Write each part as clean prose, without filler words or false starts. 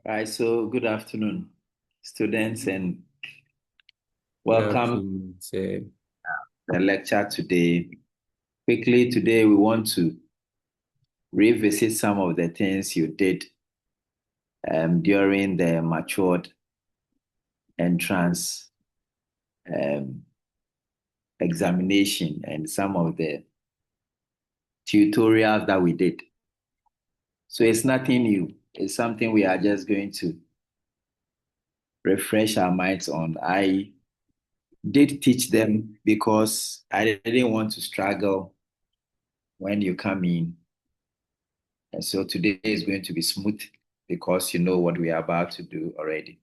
Right, so good afternoon, students, and Good welcome to afternoon, sir. the lecture today. Quickly, today we want to revisit some of the things you did during the matured entrance um, examination and some of the tutorials that we did. So it's nothing new. It's something we are just going to refresh our minds on. I did teach them because I didn't want to struggle when you come in. And so today is going to be smooth because you know what we are about to do already.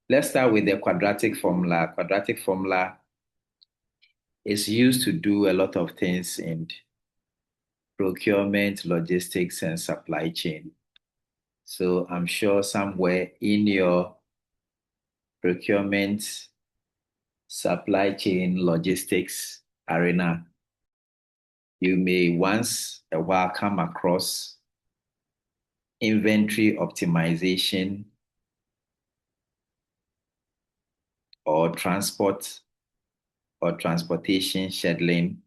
Let's start with the quadratic formula. Quadratic formula is used to do a lot of things in procurement, logistics, and supply chain. So I'm sure somewhere in your procurement, supply chain, logistics arena, you may once a while come across inventory optimization or transportation scheduling.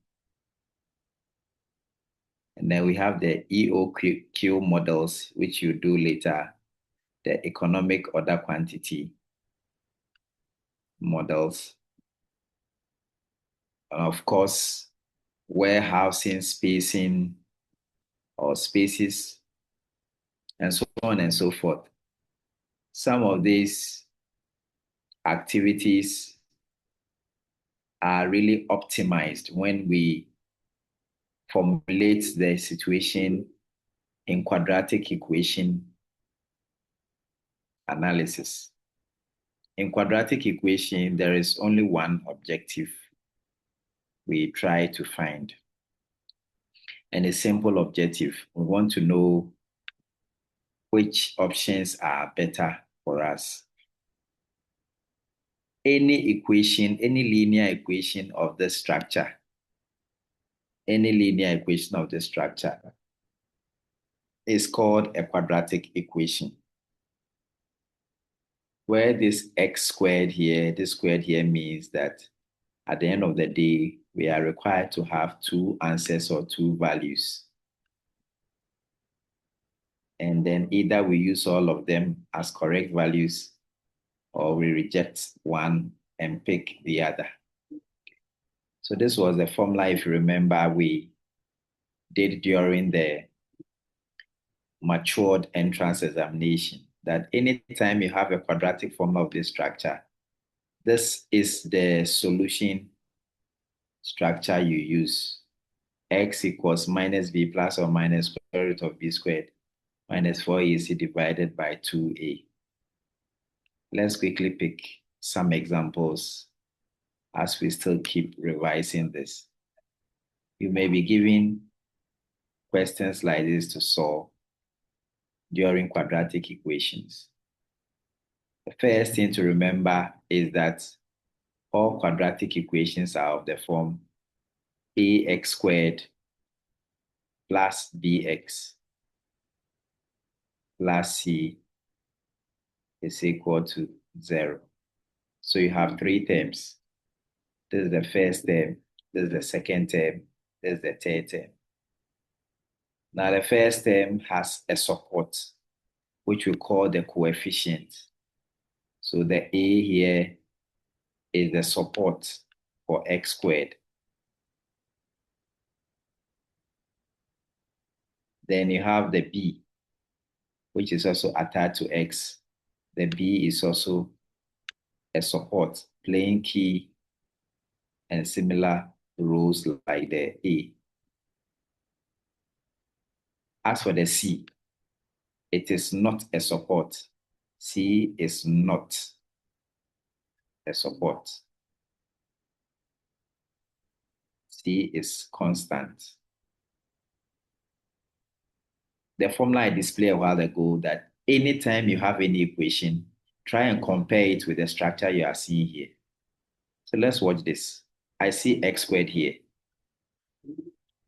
And then we have the EOQ models, which you do later, the economic order quantity models. And of course, warehousing, spacing, or spaces, and so on and so forth. Some of these activities are really optimized when we formulate the situation in quadratic equation analysis. In quadratic equation, there is only one objective we try to find, and a simple objective. We want to know which options are better for us. Any equation, any linear equation of the structure, any linear equation of the structure is called a quadratic equation. Where this x squared here, this squared here means that at the end of the day, we are required to have two answers or two values. And then either we use all of them as correct values or we reject one and pick the other. So this was the formula, if you remember, we did during the matured entrance examination, that anytime you have a quadratic formula of this structure, this is the solution structure you use. X equals minus b plus or minus square root of b squared minus 4ac divided by 2a. Let's quickly pick some examples as we still keep revising this. You may be given questions like this to solve during quadratic equations. The first thing to remember is that all quadratic equations are of the form ax squared plus bx plus c is equal to 0. So you have three terms. This is the first term, this is the second term, this is the third term. Now the first term has a support, which we call the coefficient. So the a here is the support for x squared. Then you have the b, which is also attached to x. The b is also a support, playing key and similar roles like the a. As for the c, it is not a support. C is not a support. C is constant. The formula I displayed a while ago that anytime you have any equation, try and compare it with the structure you are seeing here. So let's watch this. I see x squared here.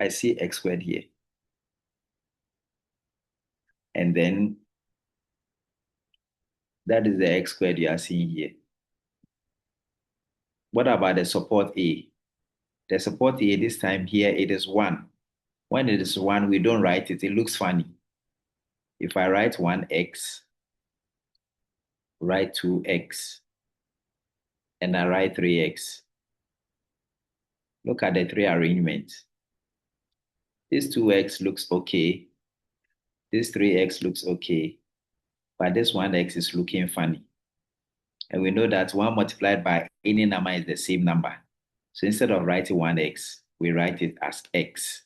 I see x squared here. And then That is the x squared you are seeing here. What about the support A? The support A this time here, it is 1. When it is 1, we don't write it. It looks funny. If I write 1x, write 2x, and I write 3x, look at the 3 arrangement. This 2x looks okay. This 3x looks okay. But this 1x is looking funny. And we know that 1 multiplied by any number is the same number. So instead of writing 1x, we write it as x.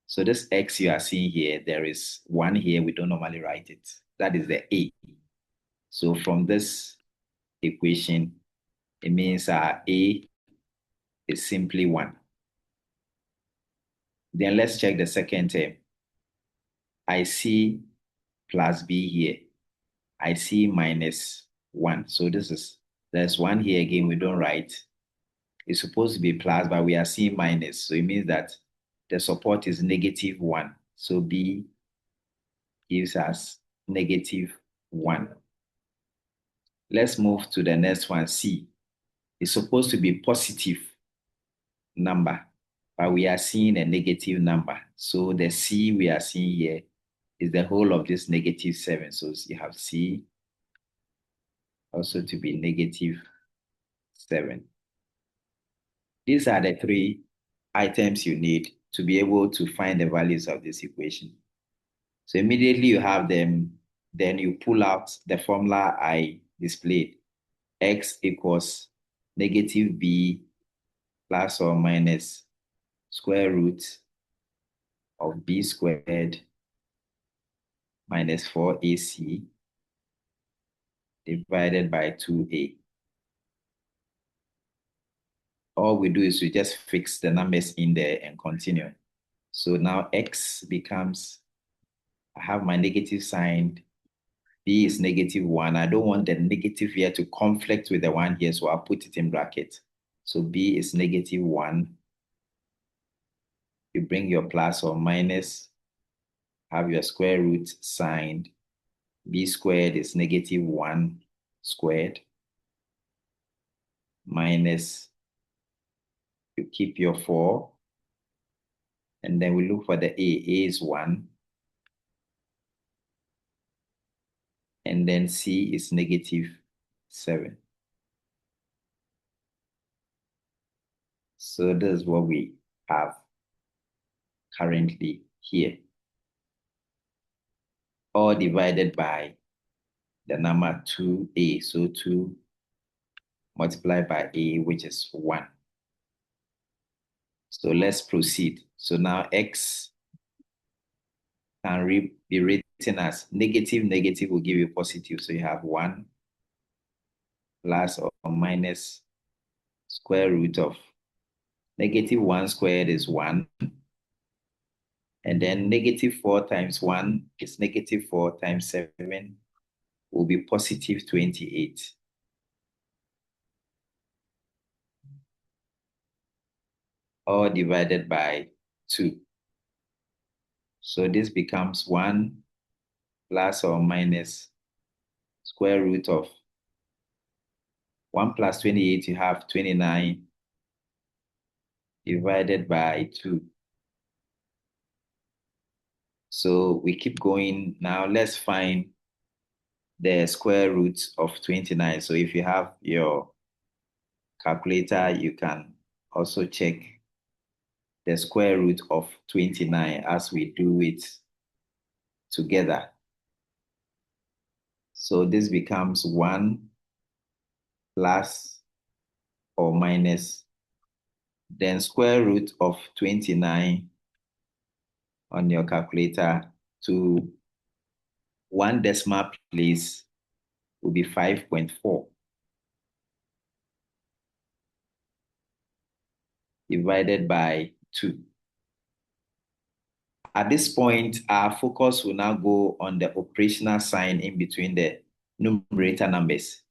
So this x you are seeing here, there is 1 here. We don't normally write it. That is the A. So from this equation, it means our A is simply 1. Then let's check the second term. I see plus B here. I see minus 1. So there's 1 here again. We don't write. It's supposed to be plus, but we are seeing minus. So it means that the support is negative 1. So B gives us negative 1. Let's move to the next one, C. It's supposed to be positive number, but we are seeing a negative number. So the C we are seeing here is the whole of this negative 7. So you have C also to be negative 7. These are the 3 items you need to be able to find the values of this equation. So immediately you have them, then you pull out the formula I displayed. X equals negative B plus or minus square root of B squared minus 4AC divided by 2A. All we do is we just fix the numbers in there and continue. So now X becomes, I have my negative sign, B is negative 1. I don't want the negative here to conflict with the 1 here, so I'll put it in bracket. So B is negative 1. You bring your plus or minus, have your square root signed. B squared is negative 1 squared minus, you keep your 4. And then we look for the A. A is 1. And then C is negative 7. So this is what we have currently here. All divided by the number 2A. So 2 multiplied by A, which is 1. So let's proceed. So now X can be written as negative. Negative will give you positive. So you have 1 plus or minus square root of negative 1 squared is 1. And then negative 4 times 1 is negative 4 times 7 will be positive 28. All divided by 2. So this becomes 1 plus or minus square root of 1 plus 28, you have 29 divided by 2. So we keep going. Now let's find the square root of 29. So if you have your calculator, you can also check the square root of 29 as we do it together. So this becomes 1 plus or minus, then square root of 29 on your calculator to 1 decimal place will be 5.4 divided by 2. At this point, our focus will now go on the operational sign in between the numerator numbers.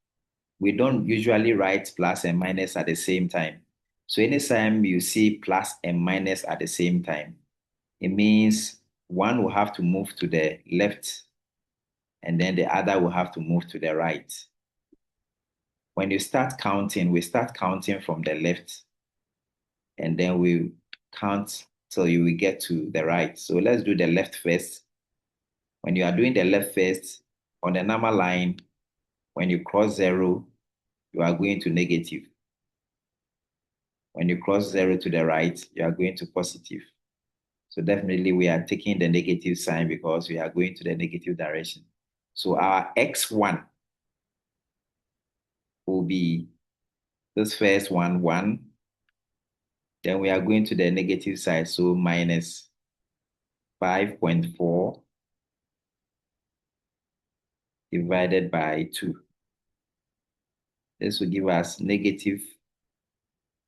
We don't usually write plus and minus at the same time. So anytime you see plus and minus at the same time, it means one will have to move to the left and then the other will have to move to the right. When you start counting, we start counting from the left, and then we count till you will get to the right. So let's do the left first. When you are doing the left first, on the number line, when you cross 0, you are going to negative. When you cross 0 to the right, you are going to positive. So definitely we are taking the negative sign because we are going to the negative direction. So our x1 will be this first one, 1. Then we are going to the negative side, so minus 5.4 divided by 2. This will give us negative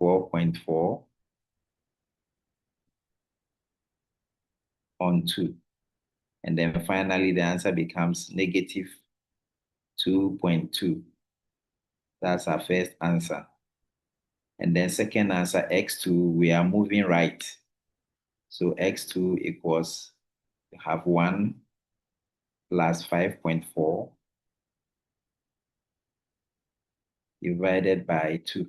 4.4 on 2. And then finally, the answer becomes negative 2.2. That's our first answer. And then second answer, x2, we are moving right. So x2 equals, you have 1 plus 5.4 divided by 2.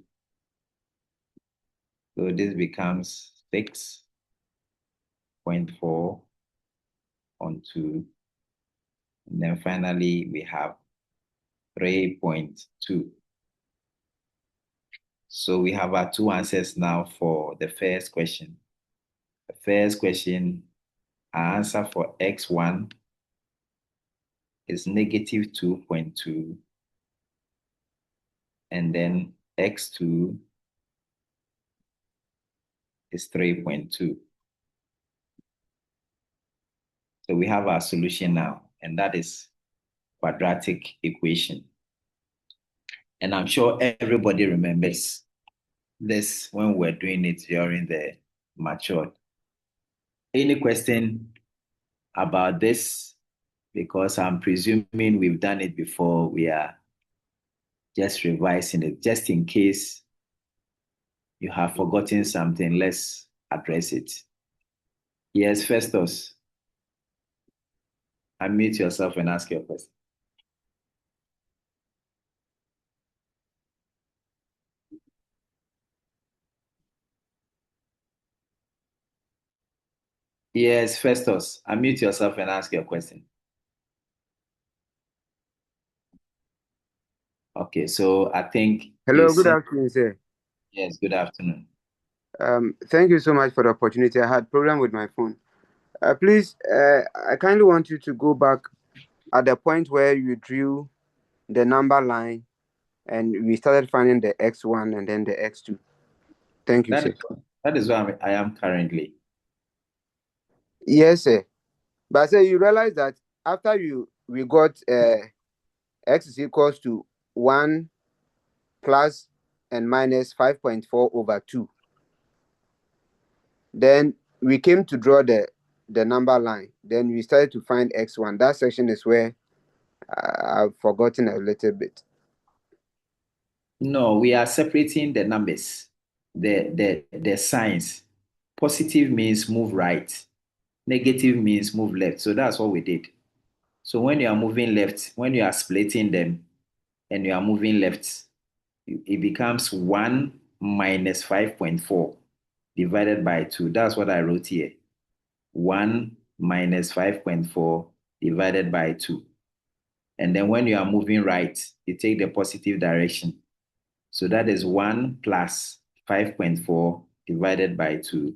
So this becomes 6.4 on 2. And then finally, we have 3.2. So we have our 2 answers now for the first question. The first question, our answer for x1 is negative 2.2. And then x2 is 3.2. So we have our solution now, and that is quadratic equation. And I'm sure everybody remembers this when we're doing it during the matured. Any question about this? Because I'm presuming we've done it before. We are just revising it. Just in case you have forgotten something, let's address it. Yes, Festus, unmute yourself and ask your question. Yes, Festus, unmute yourself and ask your question. Okay, so I think Hello, good afternoon, sir. Yes, good afternoon. Thank you so much for the opportunity. I had problem with my phone. Please, I kindly want you to go back at the point where you drew the number line and we started finding the x1 and then the x2. Thank you, sir. That is where I am currently. Yes, sir. But sir, you realize that after we got x is equals to 1 plus and minus 5.4 over 2. Then we came to draw the number line. Then we started to find x1. That section is where I've forgotten a little bit. No, we are separating the numbers, the signs. Positive means move right. Negative means move left. So that's what we did. So when you are moving left, when you are splitting them and you are moving left, it becomes 1 minus 5.4 divided by 2. That's what I wrote here. 1 minus 5.4 divided by 2. And then when you are moving right, you take the positive direction. So that is 1 plus 5.4 divided by 2.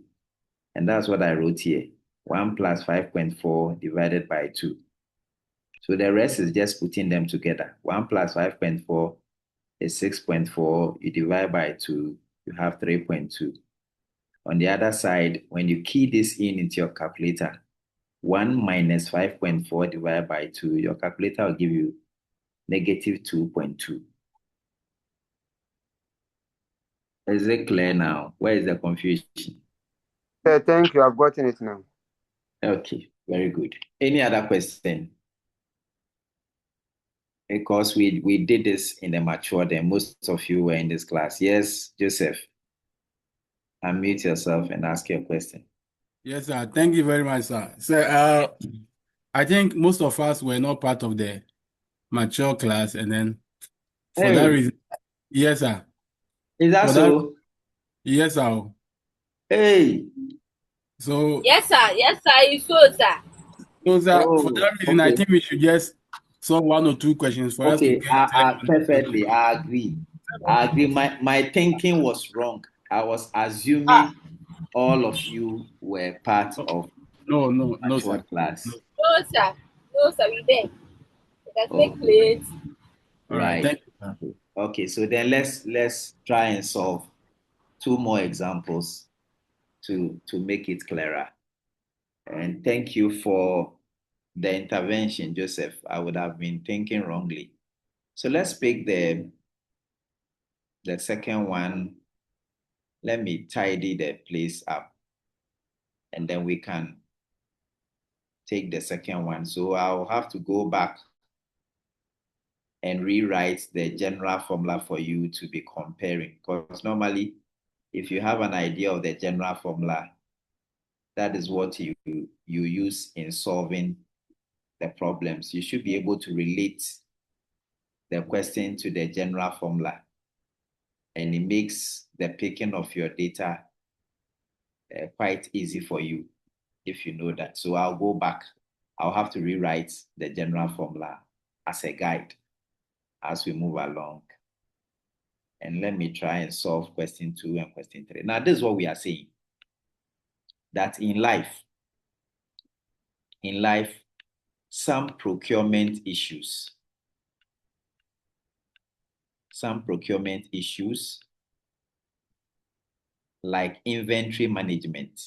And that's what I wrote here. 1 plus 5.4 divided by 2. So the rest is just putting them together. 1 plus 5.4 is 6.4. You divide by 2, you have 3.2. On the other side, when you key this into your calculator, 1 minus 5.4 divided by 2, your calculator will give you negative 2.2. Is it clear now? Where is the confusion? Thank you. I've gotten it now. Okay, very good. Any other question? Because we did this in the matured and most of you were in this class. Yes, Joseph. Unmute yourself and ask your question. Yes, sir. Thank you very much, sir. Sir, I think most of us were not part of the mature class, and then for that Hey, reason, yes, sir. is that For that, so? yes, sir. Hey, So, Yes, sir. Yes, sir. You so, sir. sir, for oh, that reason, I okay. think we should just solve one or two questions for us to Okay, get perfectly. I agree. I agree. My thinking was wrong. I was Ah, assuming all of you were part of no, mature sir. No. class. no, sir. No, sir. We there. Let us make Okay, plates. All right, right. thank you, sir. Okay, so then let's try and solve two more examples to make it clearer. And thank you for the intervention, Joseph. I would have been thinking wrongly. So let's pick the second one. Let me tidy the place up, and then we can take the second one. So I'll have to go back and rewrite the general formula for you to be comparing. Because normally, if you have an idea of the general formula, that is what you use in solving the problems. You should be able to relate the question to the general formula, and it makes the picking of your data quite easy for you if you know that. So I'll go back. I'll have to rewrite the general formula as a guide as we move along. And let me try and solve question 2 and question 3. Now, this is what we are saying, that in life, some procurement issues like inventory management,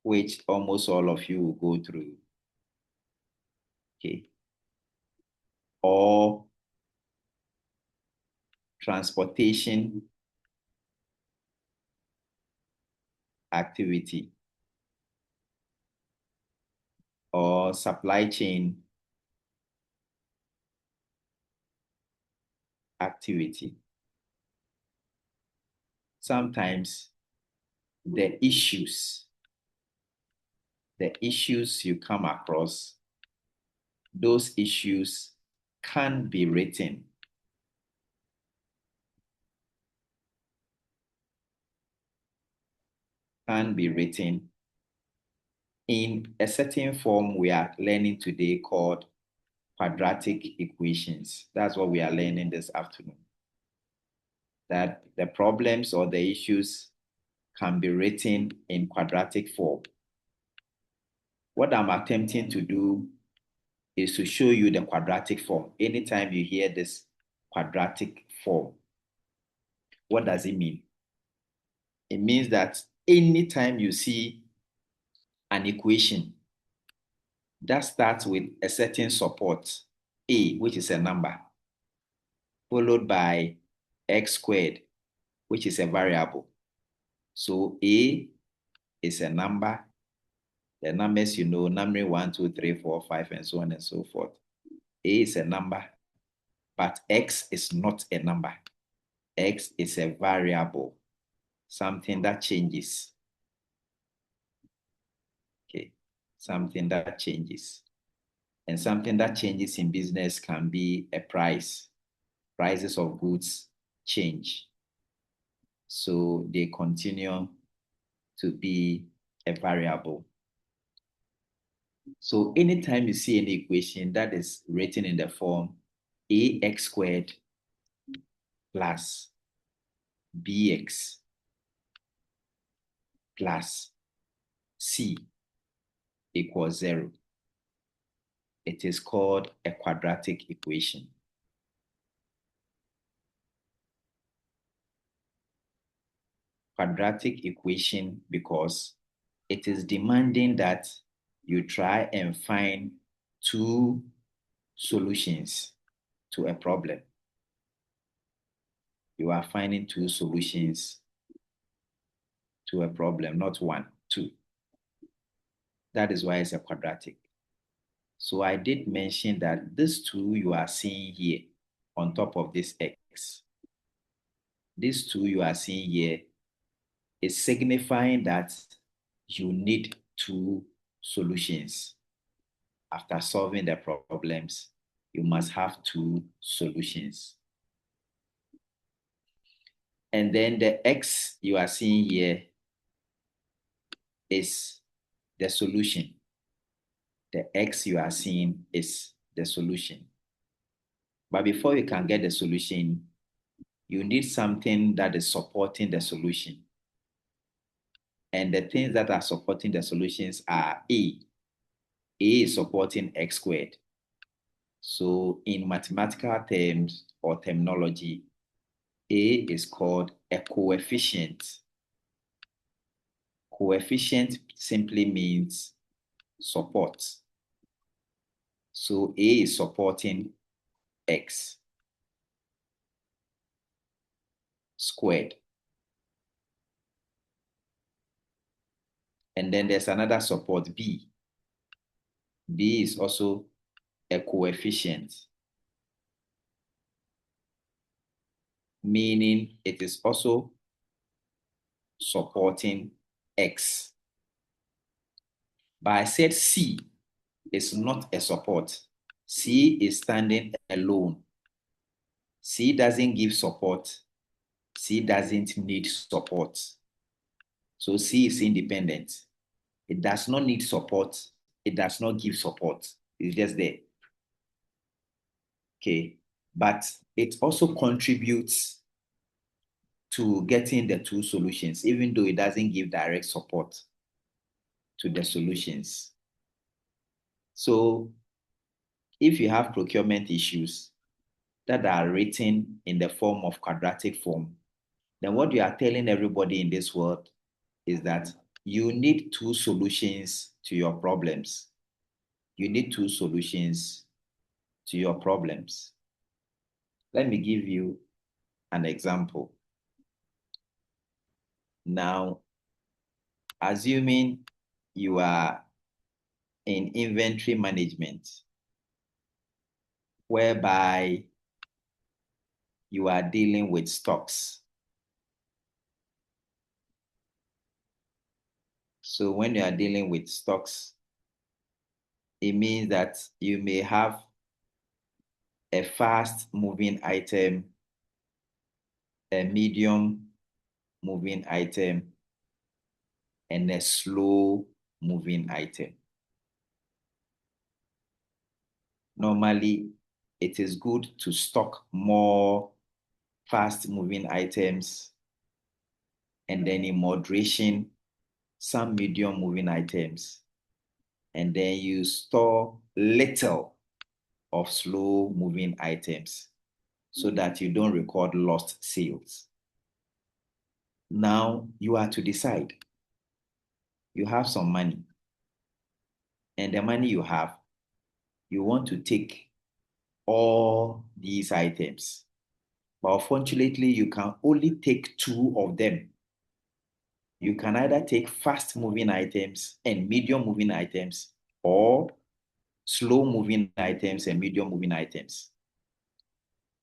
which almost all of you will go through, okay, or transportation activity, or supply chain activity. Sometimes the issues you come across, those issues can be written in a certain form we are learning today called quadratic equations. That's what we are learning this afternoon. That the problems or the issues can be written in quadratic form. What I'm attempting to do is to show you the quadratic form. Anytime you hear this quadratic form, what does it mean? It means that anytime you see an equation that starts with a certain support, a, which is a number, followed by x squared, which is a variable. So a is a number, the numbers you know, numbering 1, 2, 3, 4, 5, and so on and so forth. A is a number, but x is not a number. X is a variable, something that changes. Okay, something that changes. And something that changes in business can be a price. Prices of goods change. So they continue to be a variable. So anytime you see an equation that is written in the form ax squared plus bx plus c equals 0, it is called a quadratic equation. Quadratic equation because it is demanding that you try and find two solutions to a problem. You are finding two solutions to a problem, not one, two. That is why it's a quadratic. So I did mention that this 2 you are seeing here on top of this x, this 2 you are seeing here is signifying that you need two solutions. After solving the problems, you must have two solutions. And then the X you are seeing here is the solution. The X you are seeing is the solution. But before you can get the solution, you need something that is supporting the solution. And the things that are supporting the solutions are A. A is supporting X squared. So in mathematical terms or terminology, A is called a coefficient. Coefficient simply means support. So A is supporting X squared. And then there's another support, B. B is also a coefficient, meaning it is also supporting X. But I said C is not a support. C is standing alone. C doesn't give support. C doesn't need support. So C is independent. It does not need support. It does not give support. It's just there. Okay. But it also contributes to getting the two solutions, even though it doesn't give direct support to the solutions. So if you have procurement issues that are written in the form of quadratic form, then what you are telling everybody in this world is that you need two solutions to your problems. You need two solutions to your problems. Let me give you an example. Now, assuming you are in inventory management, whereby you are dealing with stocks. So when you are dealing with stocks, it means that you may have a fast moving item, a medium moving item, and a slow moving item. Normally, it is good to stock more fast moving items, and then in moderation, some medium moving items, and then you store little of slow moving items so that you don't record lost sales. Now you are to decide. You have some money, and the money you have, you want to take all these items. But unfortunately, you can only take two of them. You can either take fast moving items and medium moving items, or slow moving items and medium moving items.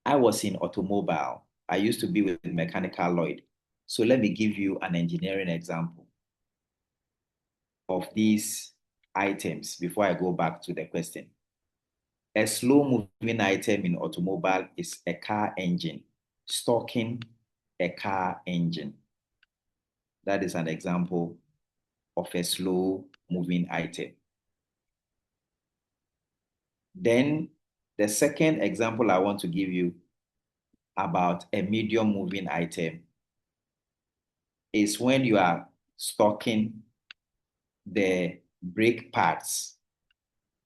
I was in automobile. I used to be with Mechanical Lloyd. So let me give you an engineering example of these items before I go back to the question. A slow moving item in automobile is a car engine, stocking a car engine. That is an example of a slow moving item. Then the second example I want to give you about a medium moving item is when you are stocking the brake pads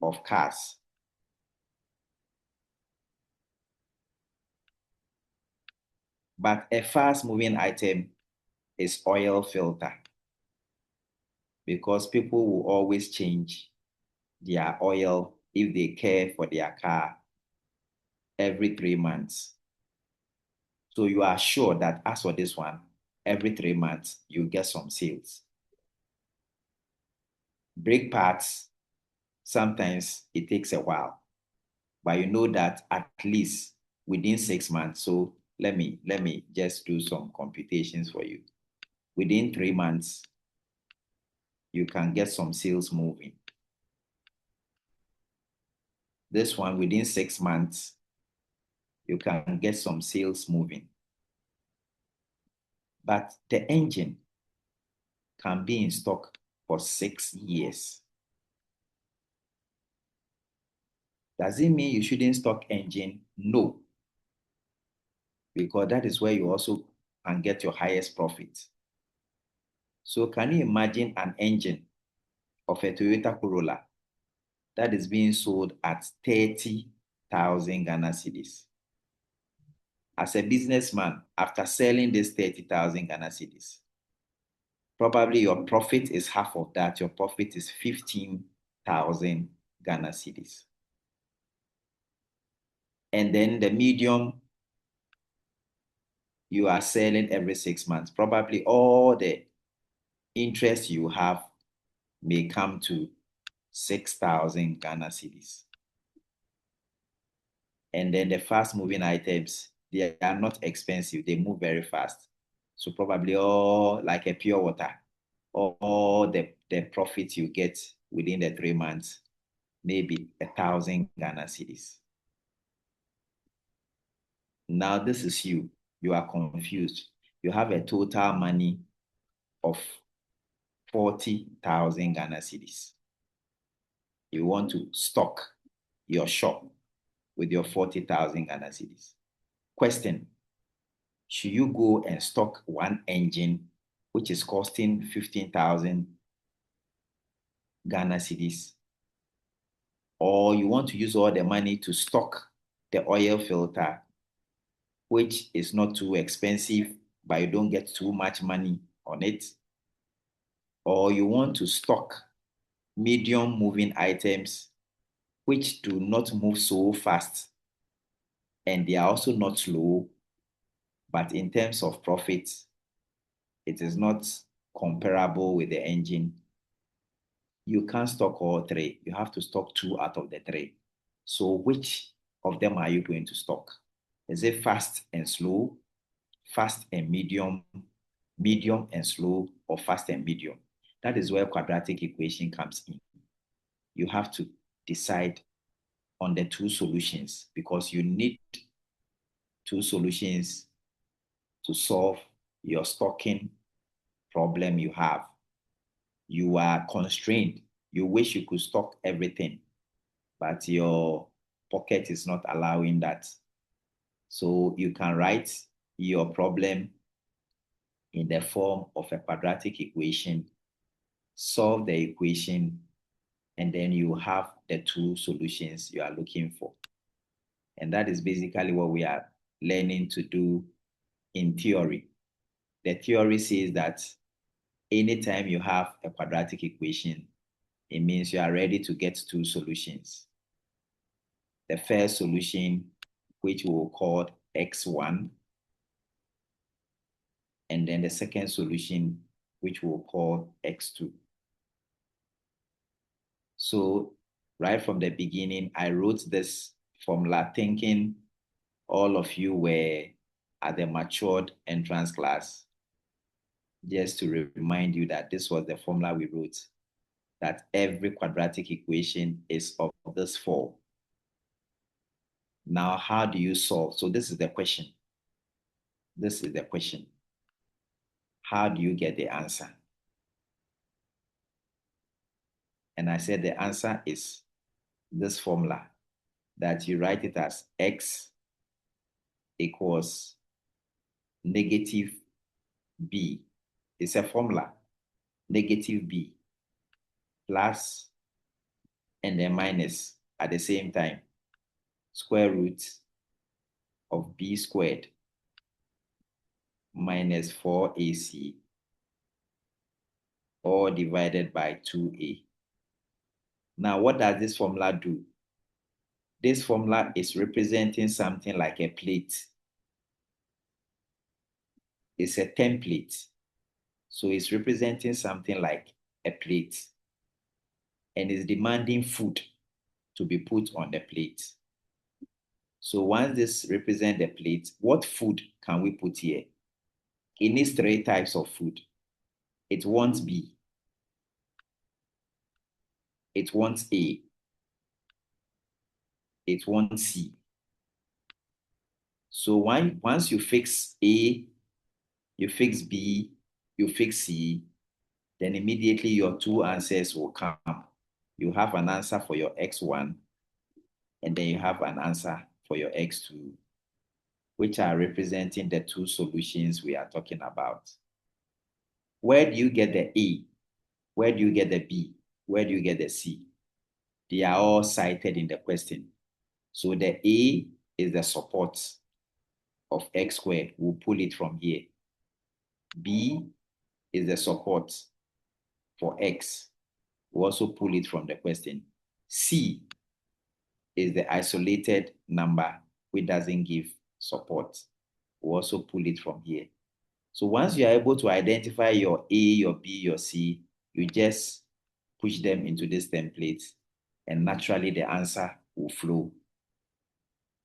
of cars. But a fast moving item is oil filter, because people will always change their oil if they care for their car every 3 months. So you are sure that as for this one, every 3 months, you get some sales. Brake pads, sometimes it takes a while, but you know that at least within 6 months. So let me just do some computations for you. Within 3 months, you can get some sales moving. This one, within 6 months, you can get some sales moving. But the engine can be in stock for 6 years. Does it mean you shouldn't stock engine? No. Because that is where you also can get your highest profit. So can you imagine an engine of a Toyota Corolla that is being sold at 30,000 Ghana cedis? As a businessman, after selling this 30,000 Ghana cedis, probably your profit is half of that. Your profit is 15,000 Ghana cedis. And then the medium, you are selling every 6 months. Probably all the interest you have may come to 6,000 Ghana cedis. And then the fast moving items, they are not expensive. They move very fast. So probably all like a pure water, all the profit you get within the 3 months, maybe 1,000 Ghana cedis. Now this is you. You are confused. You have a total money of 40,000 Ghana cedis. You want to stock your shop with your 40,000 Ghana cedis. Question: should you go and stock one engine which is costing 15,000 Ghana cedis, or you want to use all the money to stock the oil filter, which is not too expensive, but you don't get too much money on it, or you want to stock medium moving items which do not move so fast and they are also not slow, but in terms of profit, it is not comparable with the engine. You can't stock all three. You have to stock 2 out of the 3. So which of them are you going to stock? Is it fast and slow, fast and medium, medium and slow, or fast and medium? That is where quadratic equation comes in. You have to decide on the 2 solutions because you need 2 solutions to solve your stocking problem you have. You are constrained. You wish you could stock everything, but your pocket is not allowing that. So you can write your problem in the form of a quadratic equation, solve the equation, and then you have the 2 solutions you are looking for. And that is basically what we are learning to do in theory. The theory says that anytime you have a quadratic equation, it means you are ready to get 2 solutions. The first solution, which we will call x1, and then the second solution, which we'll call x2. So right from the beginning, I wrote this formula thinking all of you were at the matured entrance class, just to remind you that this was the formula we wrote, that every quadratic equation is of this form. Now, how do you solve? So this is the question. This is the question. How do you get the answer? And I said the answer is this formula, that you write it as x equals negative b. It's a formula, negative b plus and then minus at the same time, square root of b squared minus 4ac all divided by 2a. Now, what does this formula do? This formula is representing something like a plate. It's a template. So it's representing something like a plate and is demanding food to be put on the plate. So once this represents the plate, what food can we put here? It needs 3 types of food. It wants B. it wants A. It wants C. So once you fix A, you fix B, you fix C, then immediately your two answers will come. You have an answer for your X1, and then you have an answer for your X2, which are representing the two solutions we are talking about. Where do you get the A? Where do you get the B? Where do you get the C? They are all cited in the question. So the A is the support of X squared. We'll pull it from here. B is the support for X. We'll also pull it from the question. C is the isolated number which doesn't give support. We'll also pull it from here. So once you are able to identify your A, your B, your C, you just push them into this template, and naturally the answer will flow.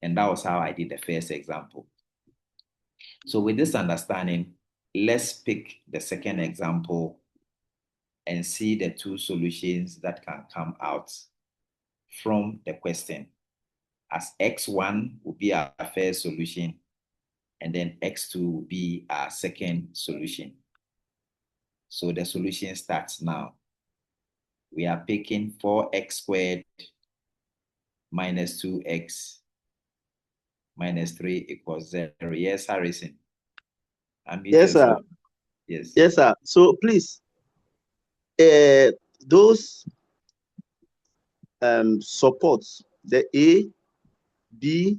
And that was how I did the first example. So with this understanding, let's pick the second example and see the two solutions that can come out from the question. As X1 will be our first solution, and then X2 will be our second solution. So the solution starts now. We are picking 4x squared minus 2x minus 3 equals 0. Yes, Harrison. Yes, sir. Yes. Yes, sir. So please, those supports, the A, B,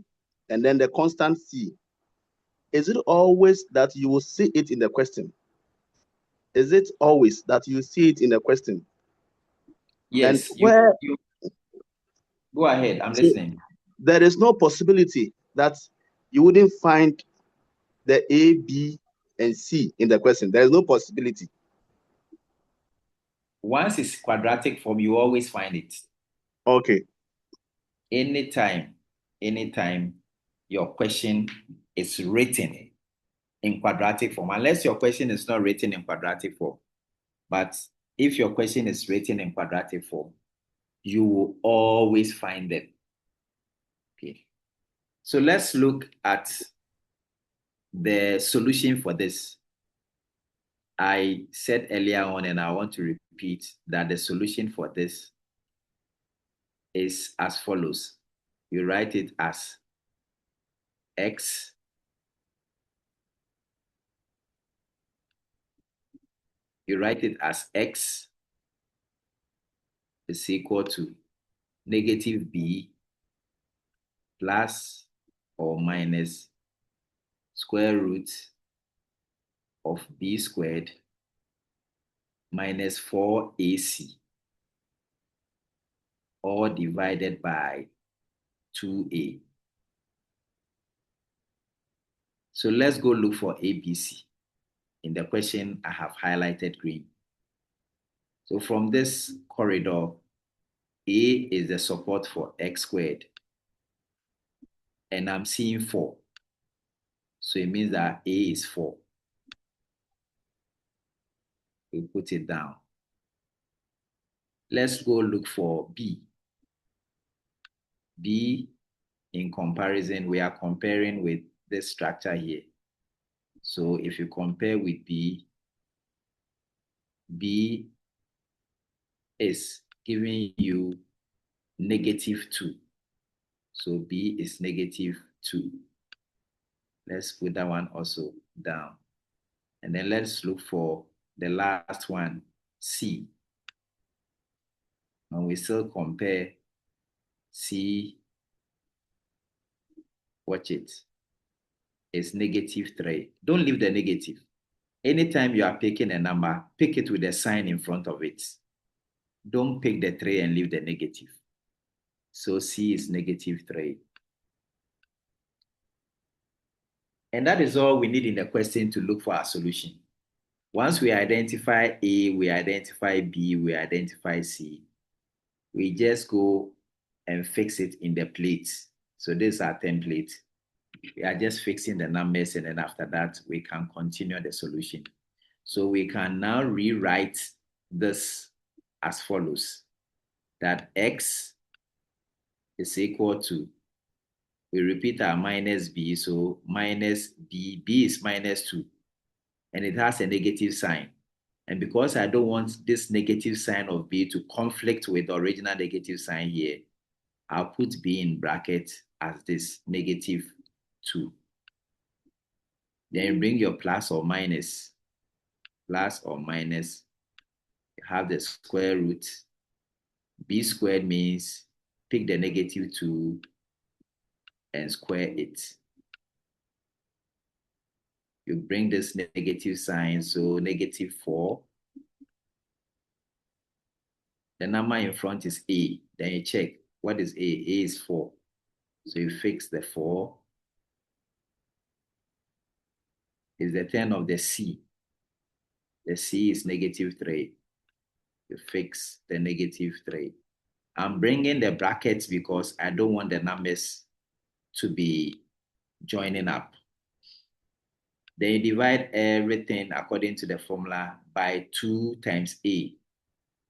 and then the constant C, is it always that you will see it in the question? Is it always that you see it in the question? Yes. And where go ahead, I'm listening. There is no possibility that you wouldn't find the A, B, and C in the question. There is no possibility. Once it's quadratic form, you always find it. Okay. Anytime your question is written in quadratic form, unless your question is not written in quadratic form. But if your question is written in quadratic form, you will always find them. Okay. So let's look at the solution for this. I said earlier on, and I want to repeat that the solution for this is as follows. You write it as X is equal to negative B plus or minus square root of B squared minus 4AC, all divided by 2A. So let's go look for ABC. In the question, I have highlighted green. So from this corridor, A is the support for X squared. And I'm seeing 4. So it means that A is 4. We put it down. Let's go look for B. B, in comparison, we are comparing with this structure here. So if you compare with B, B is giving you negative 2. So B is negative 2. Let's put that one also down. And then let's look for the last one, C. And we still compare C, watch it, it's negative 3. Don't leave the negative. Anytime you are picking a number, pick it with a sign in front of it. Don't pick the 3 and leave the negative. So C is negative 3. And that is all we need in the question to look for our solution. Once we identify A, we identify B, we identify C, we just go and fix it in the plate. So this is our template. We are just fixing the numbers, and then after that, we can continue the solution. So we can now rewrite this as follows. that x is equal to, we repeat our minus b, so minus b, b is minus 2, and it has a negative sign. And because I don't want this negative sign of b to conflict with the original negative sign here, I'll put b in bracket as this negative 2. Then bring your plus or minus. Plus or minus, you have the square root. B squared means pick the negative 2 and square it. You bring this negative sign, so negative 4. The number in front is a. Then you check, what is a? A is 4. So you fix the 4. Is the 10 of the c. The c is negative 3. You fix the negative 3. I'm bringing the brackets because I don't want the numbers to be joining up. Then you divide everything according to the formula by 2 times a.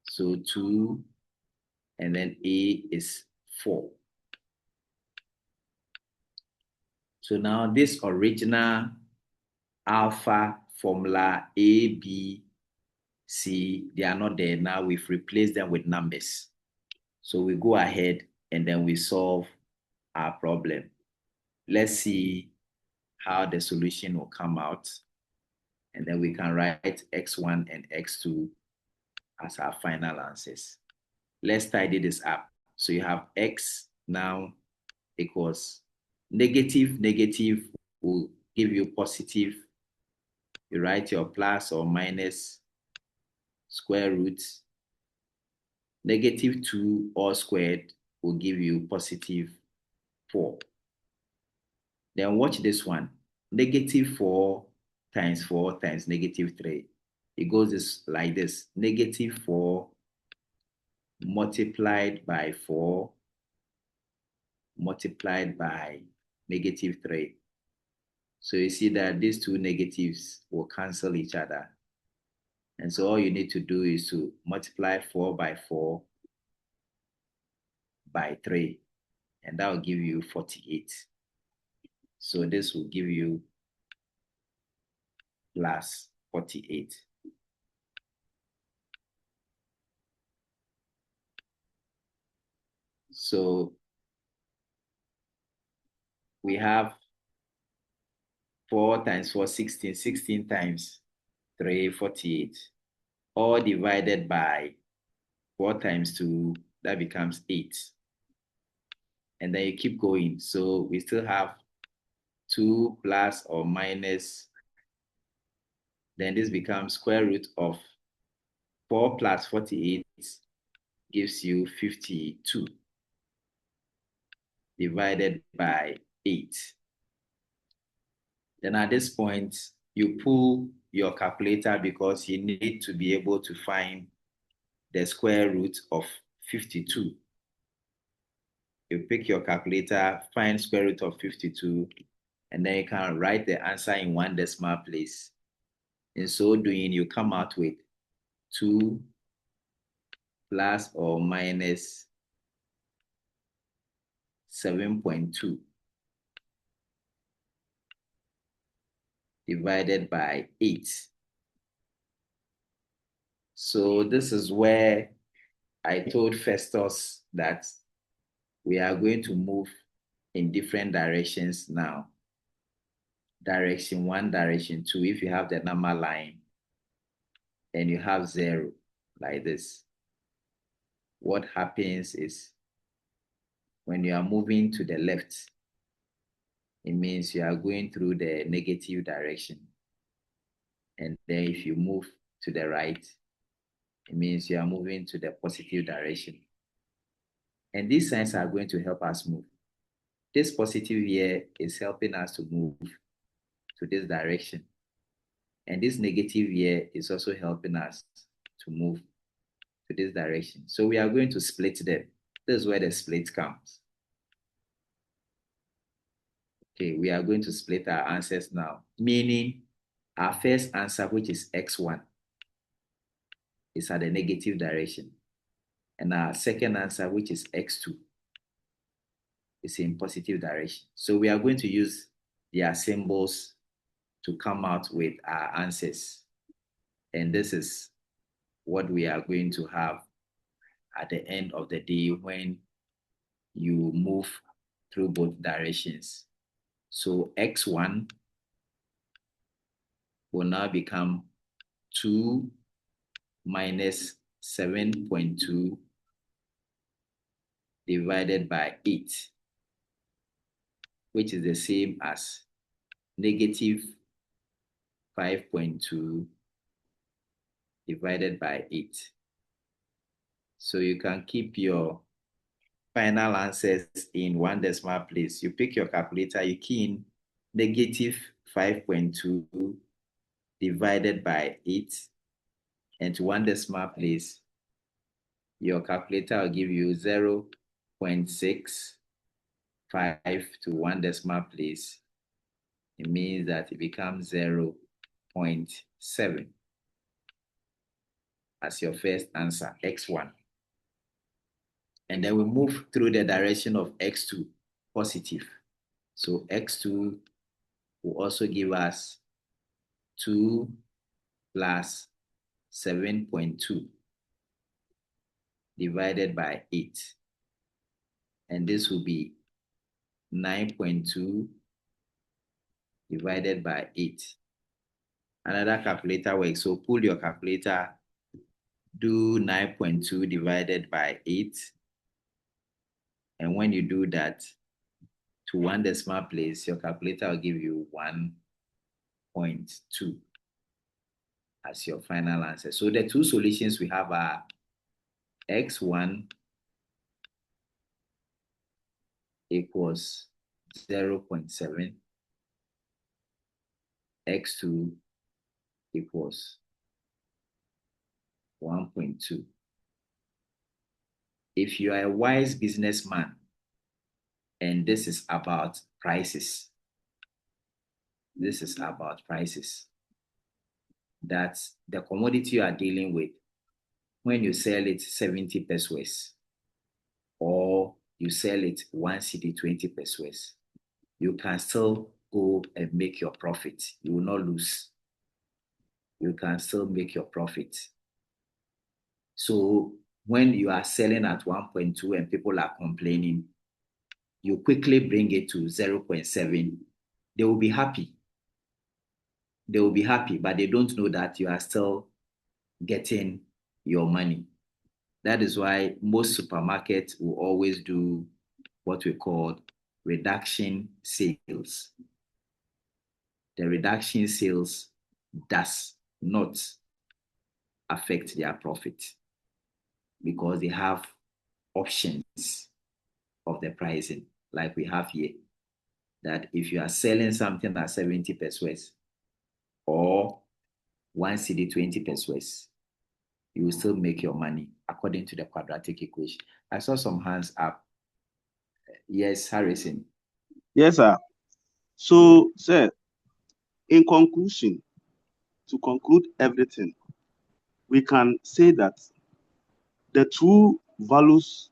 So 2, and then a is 4. So now this original alpha formula A, B, C, they are not there. Now we've replaced them with numbers. So we go ahead and then we solve our problem. Let's see how the solution will come out. And then we can write x1 and x2 as our final answers. Let's tidy this up. So you have x now equals negative, negative will give you positive. You write your plus or minus square root. Negative 2 all squared will give you positive 4. Then watch this one. Negative 4 times 4 times negative 3. It goes like this. Negative 4 multiplied by 4 multiplied by negative 3. So you see that these two negatives will cancel each other. And so all you need to do is to multiply 4 by 4 by 3. And that will give you 48. So this will give you plus 48. So we have 4 times 4, 16, 16 times 3, 48. All divided by 4 times 2, that becomes 8. And then you keep going. So we still have 2 plus or minus, then this becomes square root of 4 plus 48 gives you 52 divided by 8. Then at this point, you pull your calculator because you need to be able to find the square root of 52. You pick your calculator, find square root of 52, and then you can write the answer in 1 decimal place. In so doing, you come out with 2 plus or minus 7.2 divided by 8. So this is where I told Festus that we are going to move in different directions now. Direction 1, direction 2, if you have the number line and you have 0 like this, what happens is when you are moving to the left, it means you are going through the negative direction. And then if you move to the right, it means you are moving to the positive direction. And these signs are going to help us move. This positive here is helping us to move to this direction. And this negative here is also helping us to move to this direction. So we are going to split them. This is where the split comes. Okay, we are going to split our answers now, meaning our first answer, which is x1, is at the negative direction. And our second answer, which is x2, is in positive direction. So we are going to use their symbols to come out with our answers. And this is what we are going to have at the end of the day when you move through both directions. So x1 will now become 2 minus 7.2 divided by 8, which is the same as negative 5.2 divided by 8. So you can keep your final answers in one decimal place. You pick your calculator, you key in negative 5.2 divided by 8, and to one decimal place, your calculator will give you 0.65 to one decimal place. It means that it becomes 0.7 as your first answer, x1. And then we move through the direction of x2, positive. So x2 will also give us 2 plus 7.2 divided by 8. And this will be 9.2 divided by 8. Another calculator works. So pull your calculator, do 9.2 divided by 8. And when you do that to one decimal place, your calculator will give you 1.2 as your final answer. So the two solutions we have are x1 equals 0.7, x2 equals 1.2. If you are a wise businessman and this is about prices, that the commodity you are dealing with, when you sell it 70 pesos or you sell it 1 cedi 20 pesos, you can still go and make your profit. You will not lose. You can still make your profit. So when you are selling at 1.2 and people are complaining, you quickly bring it to 0.7. They will be happy. They will be happy, but they don't know that you are still getting your money. That is why most supermarkets will always do what we call reduction sales. The reduction sales does not affect their profit because they have options of the pricing, like we have here. That if you are selling something at 70 pesos or 1 cedi 20 pesos, you will still make your money according to the quadratic equation. I saw some hands up. Yes, Harrison. Yes, sir. So, sir, in conclusion, to conclude everything, we can say that the true values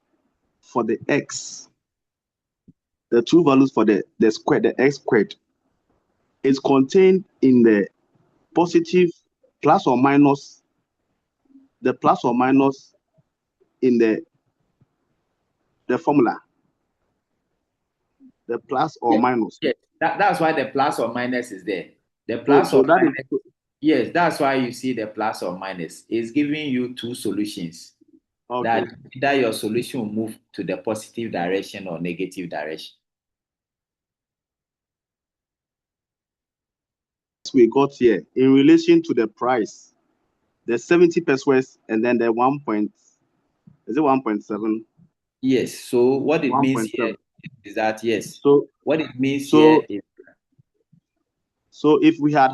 for the x, the true values for the square, the x squared, is contained in the positive plus or minus, the plus or minus in the formula, the plus or minus. Yes. That's why the plus or minus is there. The So, plus or that minus, is, yes, that's why you see the plus or minus. It's giving you two solutions. okay. That either your solution will move to the positive direction or negative direction. We got here in relation to the price, the 70 pesos and then the 1.7? Yes. So what it means 1.7. here is that yes. So what it means here is, so if we had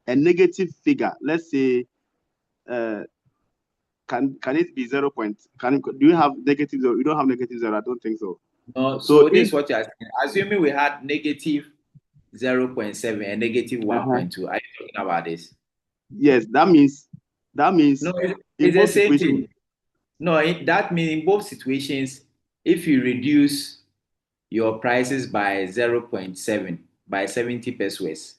a negative figure, let's say, can it be 0. Do you have negative 0? You don't have negative 0. I don't think so. no. So this is what you're saying. Assuming we had negative 0.7 and negative 1.2. Are you talking about this? Yes, that means No, in it's the both same equations. thing. No, that means in both situations, if you reduce your prices by 0.7, by 70 pesos,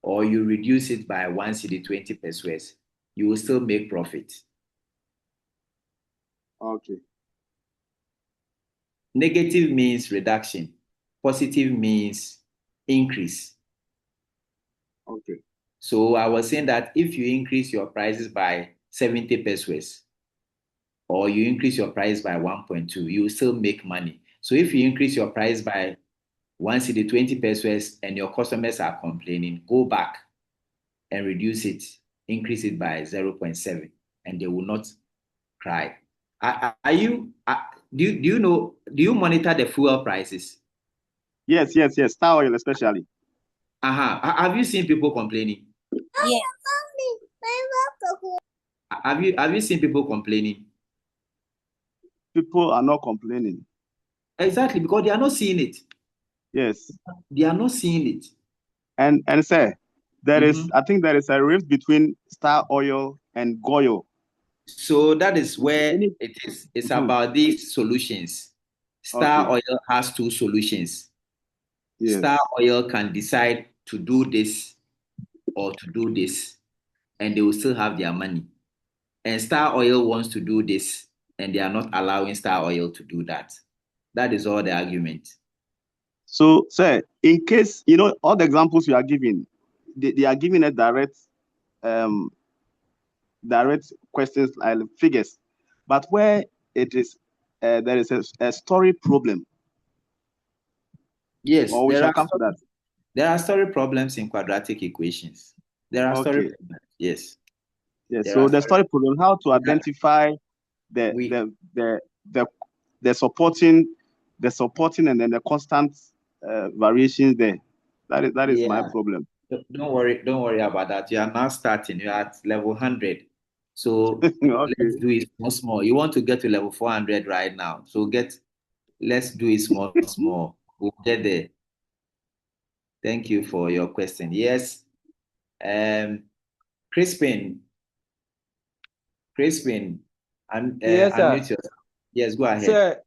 or you reduce it by 1 cedi 20 pesos, you will still make profit. Okay. Negative means reduction. Positive means increase. Okay. So I was saying that if you increase your prices by 70 pesos, or you increase your price by 1.2, you will still make money. So if you increase your price by 1 cedi 20 pesos and your customers are complaining, go back and reduce it, increase it by 0.7, and they will not cry. Are you do you know, do you monitor the fuel prices? Yes. Star oil especially. Have you seen people complaining? Yes. Have you seen people complaining? People are not complaining. Exactly, because they are not seeing it. Yes. They are not seeing it. And sir, Mhm. I think there is a rift between Star Oil and Goyo. So that is where Any it is. It's Mhm. about these solutions. Star Okay. Oil has two solutions. Yes. Star Oil can decide to do this or to do this, and they will still have their money. And Star Oil wants to do this, and they are not allowing Star Oil to do that. That is all the argument. So, sir, in case all the examples you are giving, they are giving a um, direct questions like figures, but where it is there is a story problem, Yes, or we shall come to that. there are story problems in quadratic equations. There are story Okay. problems. Yes, Yes. there are So the story. story problem, how to Yeah, identify the we the the the, the supporting and then the constant variations there. That is my yeah. problem. Don't worry about that. You are now starting. You are at level 100. So Okay. let's do it small, small. You want to get to level 400 right now. So let's do it small, small. We'll get there. Thank you for your question. Yes. Um, Crispin, Crispin, Yes, sir. unmute yourself. Yes, go ahead. Sir,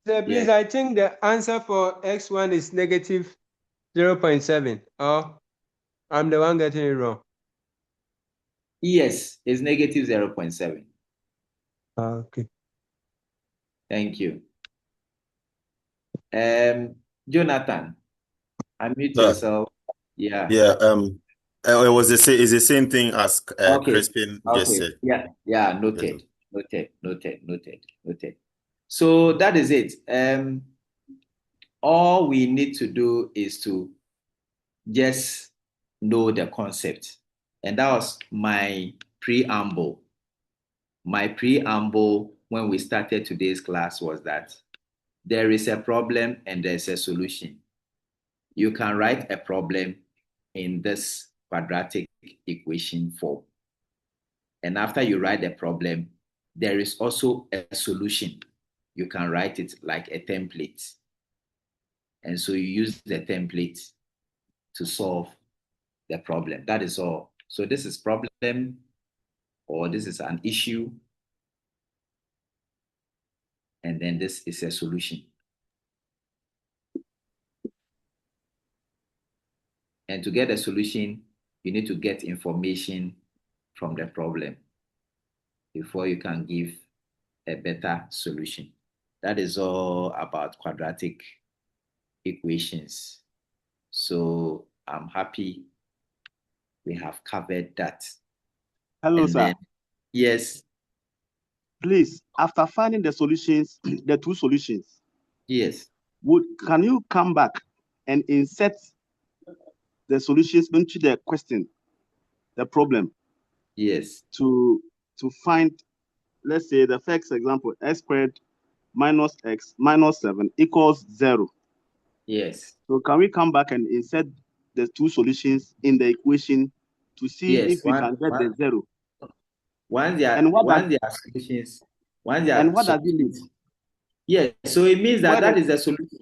Yeah. please, I think the answer for X1 is negative 0.7. Oh, I'm the one getting it wrong. Yes, it's negative 0.7. Okay. Thank you. Jonathan, unmute Sir, yourself. Yeah. yeah, it was it's the same thing as Okay. Crispin just Okay. said. Yeah. Yeah. Yes, sir. Noted. So that is it. All we need to do is to just know the concept. And that was my preamble. My preamble when we started today's class was that there is a problem and there's a solution. You can write a problem in this quadratic equation form. And after you write the problem, there is also a solution. You can write it like a template. And so you use the template to solve the problem. That is all. So this is problem, or this is an issue, and then this is a solution. And to get a solution, you need to get information from the problem before you can give a better solution. That is all about quadratic equations. So I'm happy we have covered that. Hello, And sir. then, yes, Please, after finding the solutions, the two solutions, yes, can you come back and insert the solutions into the question, the problem, yes, to find, let's say, the first example, x squared minus x minus 7 equals 0. yes, So can we come back and insert the two solutions in the equation to see yes. if we can get the 0? Once they And are what does once they are solutions, once they and are what does it mean? solutions, yes. So it means that Where that the, is a solution.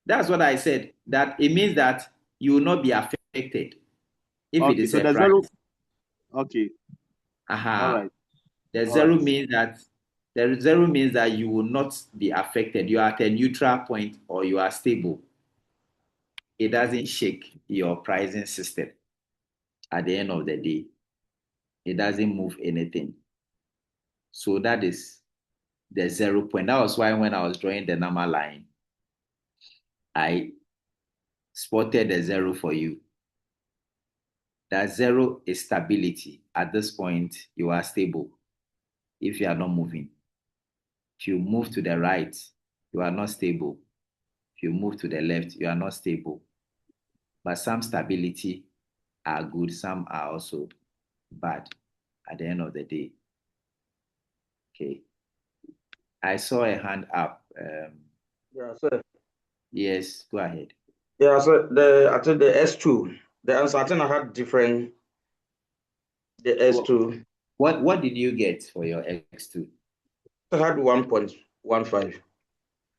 That's what I said. That it means that you will not be affected if it okay, is so a the 0, price. okay, all right. The All right. zero means that The zero means that you will not be affected. You are at a neutral point or you are stable. It doesn't shake your pricing system at the end of the day. It doesn't move anything. So that is the 0 point. That was why when I was drawing the number line, I spotted the zero for you. That zero is stability. At this point, you are stable if you are not moving. If you move to the right, you are not stable. If you move to the left, you are not stable. But some stability are good, some are also bad at the end of the day. Okay. I saw a hand up. Yeah, sir. Yes, go ahead. Yeah, so I think the S2, the answer I think I had different. The S2 What did you get for your X2? I had 1.15.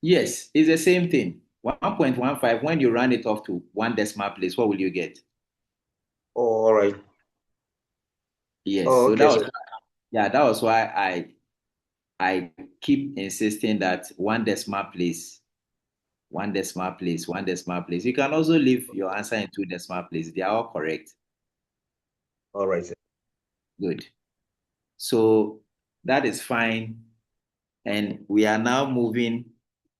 Yes, it's the same thing. 1.15, when you round it off to one decimal place, what will you get? Oh, all right. Yes, Oh, so okay, sir. that was why I keep insisting that one decimal place, one decimal place, one decimal place. You can also leave your answer in two decimal places. They are all correct. All right, sir. Good. So that is fine. And we are now moving,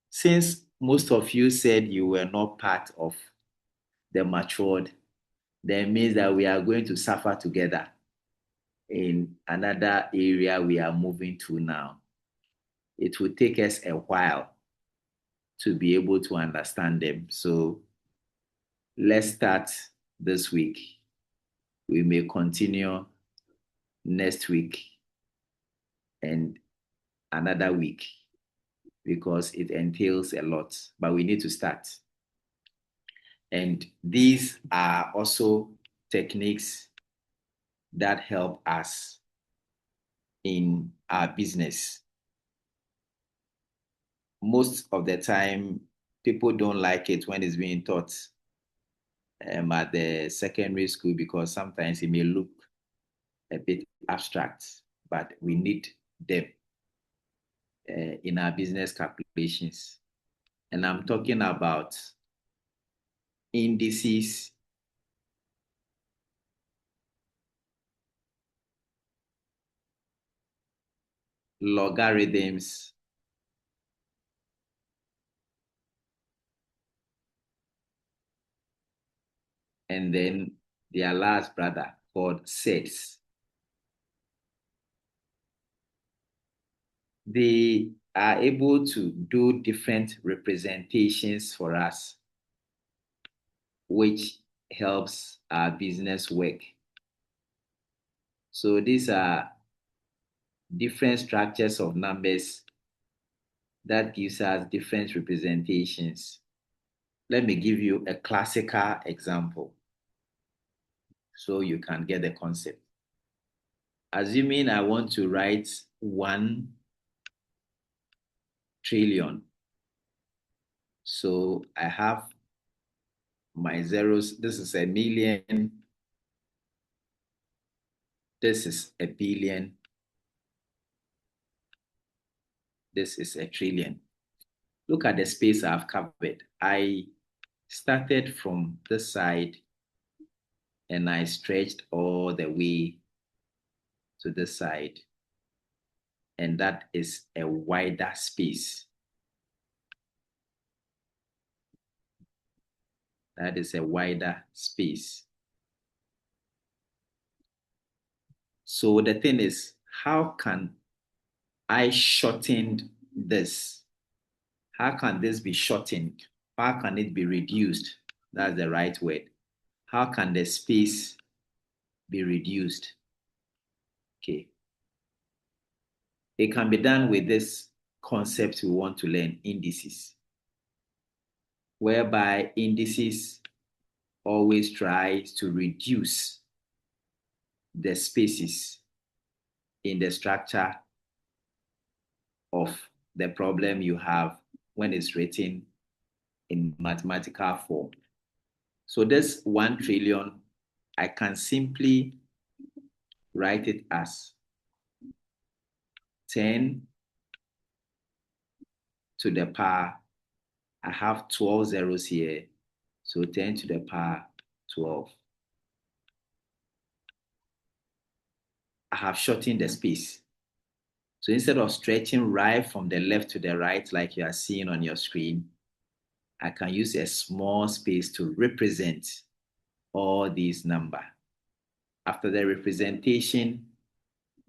since most of you said you were not part of the matured, that means that we are going to suffer together in another area we are moving to now. It will take us a while to be able to understand them. So let's start this week. We may continue next week and another week because it entails a lot, but we need to start. And these are also techniques that help us in our business. Most of the time, people don't like it when it's being taught at the secondary school because sometimes it may look a bit abstract, but we need them in our business calculations. And I'm talking about indices, logarithms, and then their last brother called sets. They are able to do different representations for us, which helps our business work. So these are different structures of numbers that gives us different representations. Let me give you a classical example so you can get the concept. Assuming I want to write 1 trillion. So I have my zeros. This is a million. This is a billion. This is a trillion. Look at the space I've covered. I started from this side and I stretched all the way to this side. And that is a wider space. That is a wider space. So the thing is, how can I shorten this? How can this be shortened? How can it be reduced? That's the right word. How can the space be reduced? Okay. It can be done with this concept we want to learn, indices, whereby indices always tries to reduce the spaces in the structure of the problem you have when it's written in mathematical form. So this 1 trillion, I can simply write it as 10 to the power, I have 12 zeros here, so 10 to the power 12. I have shortened the space. So instead of stretching right from the left to the right like you are seeing on your screen, I can use a small space to represent all these numbers. After the representation,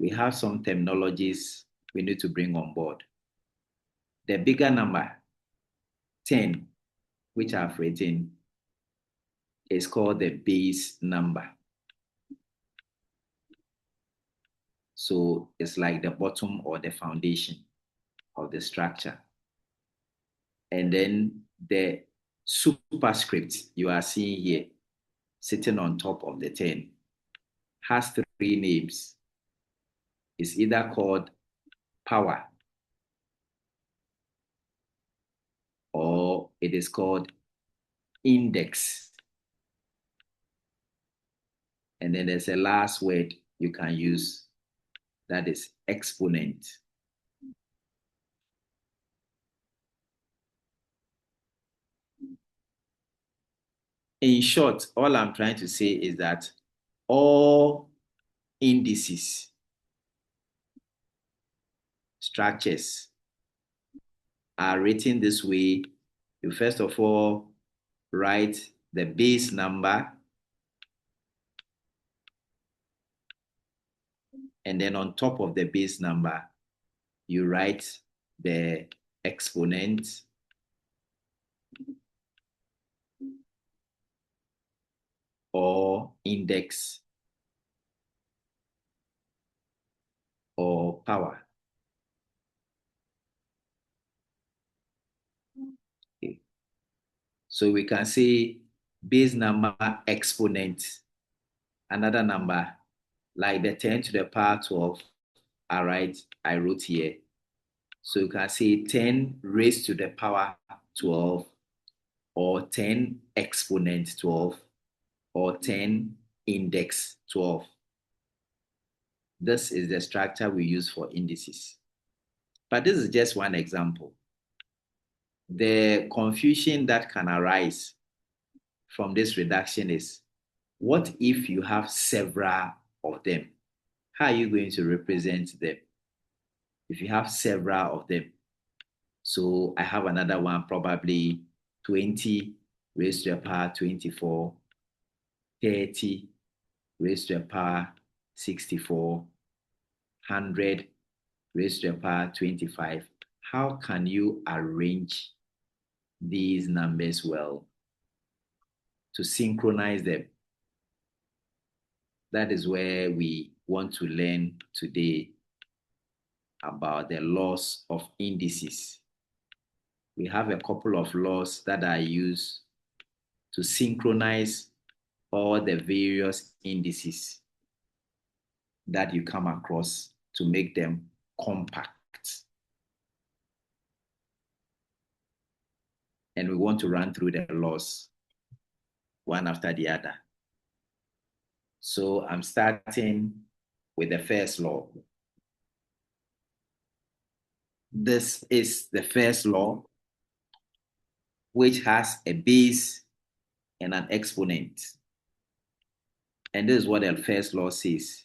we have some terminologies we need to bring on board. The bigger number, 10, which I've written, is called the base number. So it's like the bottom or the foundation of the structure. And then the superscript you are seeing here, sitting on top of the 10, has 3 names. It's either called power or it is called index. And then there's a last word you can use, that is exponent. In short, all I'm trying to say is that all indices, structures are written this way. You first of all write the base number, and then on top of the base number, you write the exponent, or index, or power. Okay. So we can say base number, exponent, another number, like the 10 to the power 12, I wrote here. So you can say 10 raised to the power 12, or 10 exponent 12, or 10 index 12. This is the structure we use for indices. But this is just one example. The confusion that can arise from this reduction is, what if you have several of them? How are you going to represent them if you have several of them? So I have another one, probably 20 raised to the power 24, 30 raised to the power 64, 100 raised to the power 25. How can you arrange these numbers well to synchronize them? That is where we want to learn today about the laws of indices. We have a couple of laws that are used to synchronize all the various indices that you come across to make them compact. And we want to run through the laws one after the other. So I'm starting with the first law. This is the first law, which has a base and an exponent. And this is what the first law says.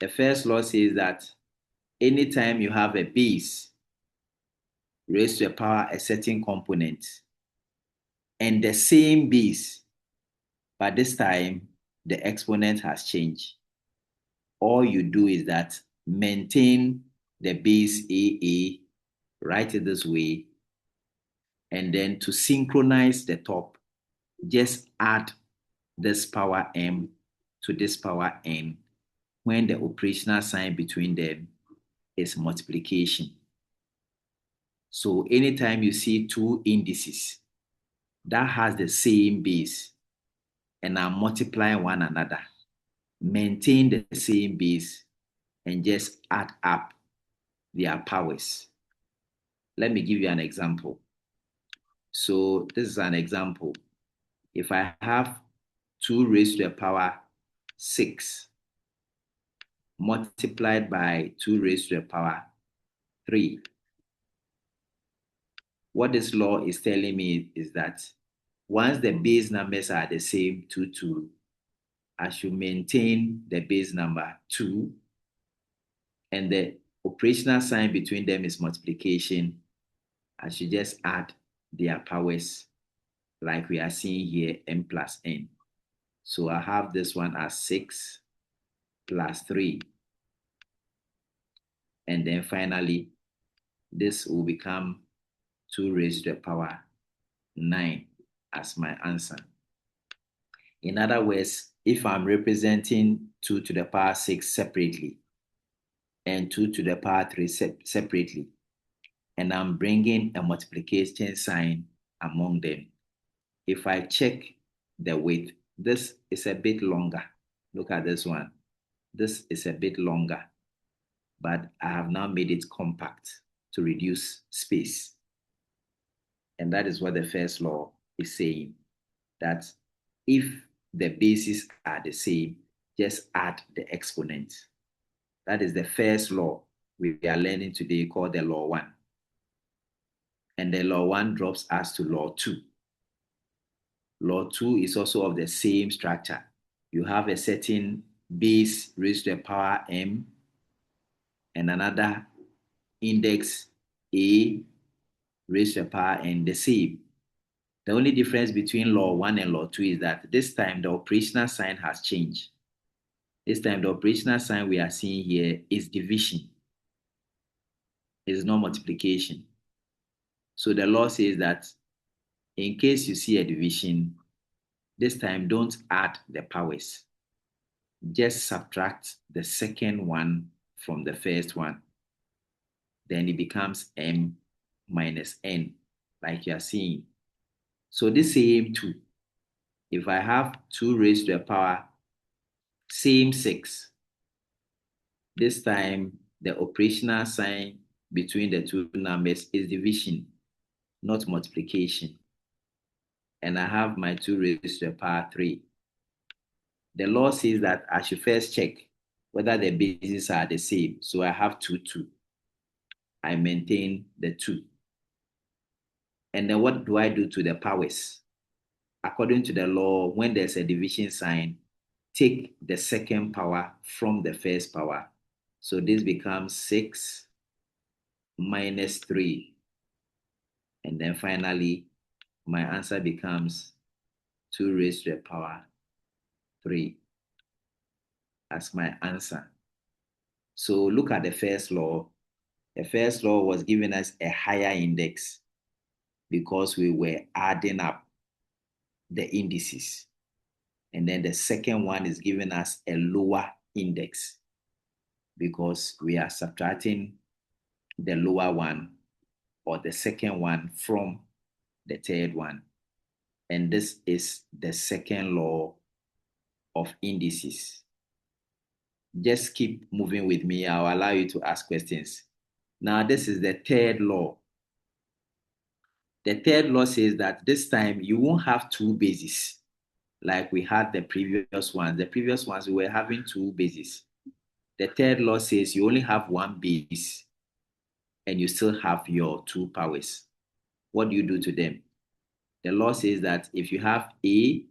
The first law says that anytime you have a base raised to the power a certain component, and the same base, but this time the exponent has changed, all you do is that maintain the base AA, write it this way, and then to synchronize the top, just add this power m to this power n when the operational sign between them is multiplication. So anytime you see two indices that has the same base and are multiplying one another, maintain the same base and just add up their powers. Let me give you an example. So this is an example. If I have 2 raised to the power 6 multiplied by 2 raised to the power 3, what this law is telling me is that once the base numbers are the same, 2, 2, I should maintain the base number 2, and the operational sign between them is multiplication. I should just add their powers like we are seeing here, m plus n. So I have this one as 6 plus 3. And then finally, this will become 2 raised to the power 9 as my answer. In other words, if I'm representing 2 to the power 6 separately and 2 to the power 3 separately, and I'm bringing a multiplication sign among them, if I check the width, this is a bit longer. Look at this one. This is a bit longer, but I have now made it compact to reduce space. And that is what the first law is saying, that if the bases are the same, just add the exponent. That is the first law we are learning today, called the law 1. And the law 1 drops us to law 2. Law 2 is also of the same structure. You have a certain base raised to the power m and another index a raised to the power n, the same. The only difference between law 1 and law 2 is that this time the operational sign has changed. This time the operational sign we are seeing here is division. It is not multiplication. So the law says that in case you see a division, this time don't add the powers. Just subtract the second one from the first one. Then it becomes m minus n, like you are seeing. So this same 2, if I have 2 raised to the power same 6, this time the operational sign between the two numbers is division, not multiplication. And I have my 2 raised to the power 3. The law says that I should first check whether the bases are the same. So I have 2, 2. I maintain the 2. And then what do I do to the powers? According to the law, when there's a division sign, take the second power from the first power. So this becomes 6 minus 3. And then finally, my answer becomes 2 raised to the power 3 as my answer. So look at the first law. The first law was giving us a higher index because we were adding up the indices. And then the second one is giving us a lower index because we are subtracting the lower one or the second one from the third one. And this is the second law of indices. Just keep moving with me. I'll allow you to ask questions. Now, this is the third law. The third law says that this time you won't have 2 bases like we had the previous ones. The previous ones, we were having 2 bases. The third law says you only have 1 base and you still have your 2 powers. What do you do to them? The law says that if you have a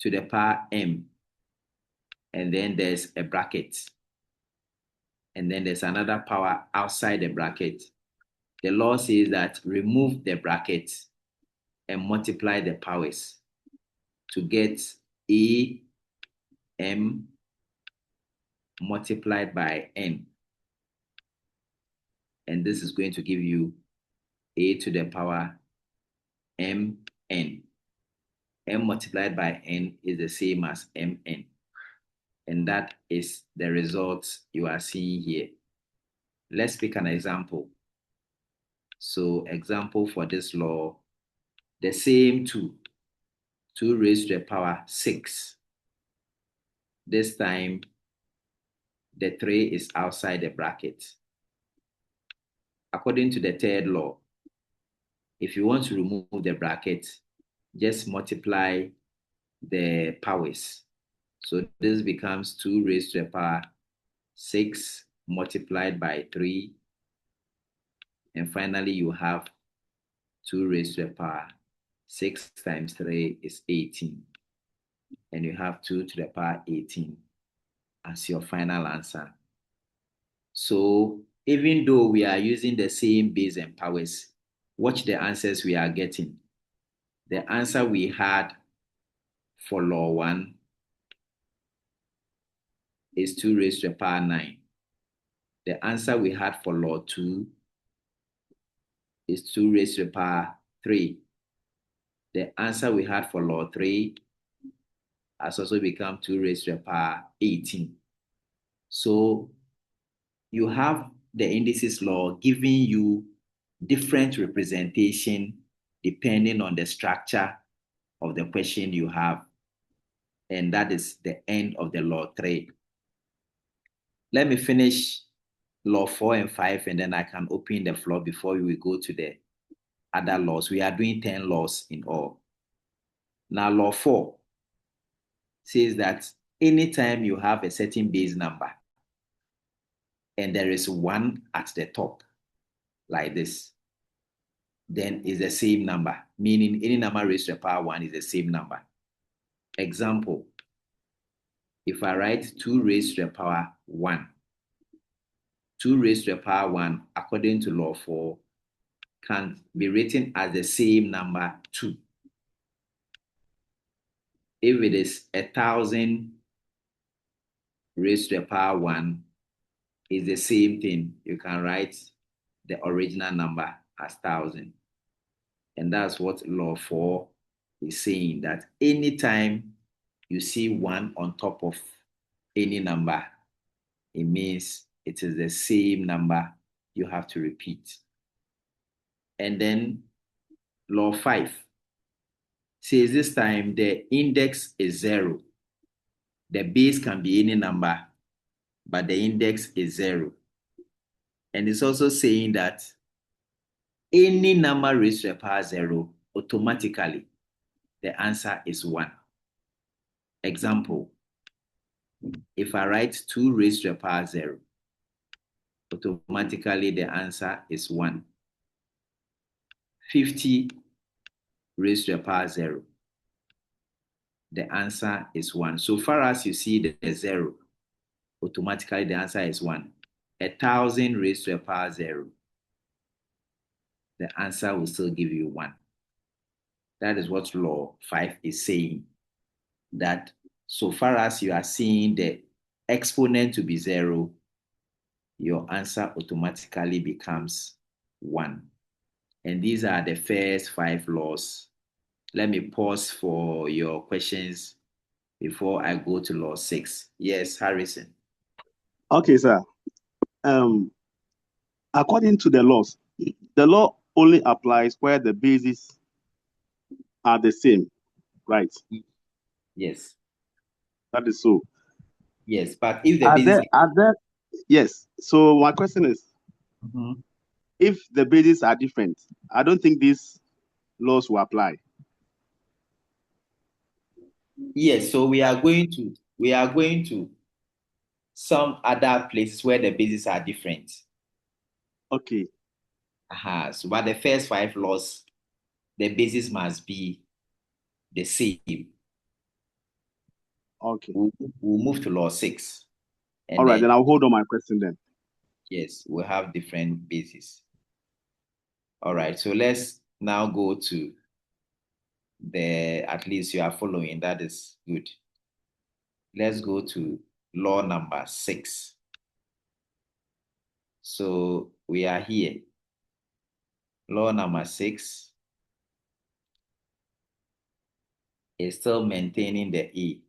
to the power m, and then there's a bracket, and then there's another power outside the bracket, the law says that remove the bracket and multiply the powers to get a m multiplied by n. And this is going to give you a to the power mn. M multiplied by n is the same as mn. And that is the result you are seeing here. Let's pick an example. So example for this law, the same 2 raised to the power 6. This time, the 3 is outside the bracket. According to the third law, if you want to remove the bracket, just multiply the powers. So this becomes 2 raised to the power 6 multiplied by 3 And finally, you have 2 raised to the power 6 times 3 is 18. And you have 2 to the power 18 as your final answer. So even though we are using the same base and powers, watch the answers we are getting. The answer we had for law 1 is 2 raised to the power 9. The answer we had for law 2 is 2 raised to the power 3. The answer we had for law 3 has also become 2 raised to the power 18. So you have the indices law giving you different representation depending on the structure of the question you have. And that is the end of the law 3. Let me finish law 4 and 5, and then I can open the floor before we go to the other laws. We are doing 10 laws in all. Now, law 4 says that anytime you have a certain base number and there is 1 at the top, like this, then it's the same number, meaning any number raised to the power 1 is the same number. Example, if I write 2 raised to the power 1, 2 raised to the power 1, according to law 4, can be written as the same number 2. If it is 1,000 raised to the power 1, it's the same thing. You can write the original number as 1,000. And that's what law 4 is saying, that anytime you see 1 on top of any number, it means it is the same number you have to repeat. And then law 5 says this time the index is 0. The base can be any number, but the index is 0. And it's also saying that any number raised to the power 0, automatically the answer is 1. Example, if I write 2 raised to the power 0, automatically the answer is 1. 50 raised to the power 0, the answer is 1. So far as you see the 0, automatically the answer is 1. 1,000 raised to the power 0, the answer will still give you 1. That is what law 5 is saying, that so far as you are seeing the exponent to be 0, your answer automatically becomes 1. And these are the first 5 laws. Let me pause for your questions before I go to law 6. Yes, Harrison. Okay, sir. According to the laws, the law only applies where the bases are the same, right? Yes. That is so. Yes, but if the Are basis there? Yes. So my question is, Mhm. if the bases are different, I don't think these laws will apply. Yes, so we are going to some other places where the bases are different. Okay. So but the first 5 laws, the basis must be the same. Okay. We'll move to law 6. And All right, then I'll hold on my question then. yes, we'll have different bases. All right, so let's now go to at least you are following, that is good. Let's go to law number 6. So we are here. Law number 6 is still maintaining the E.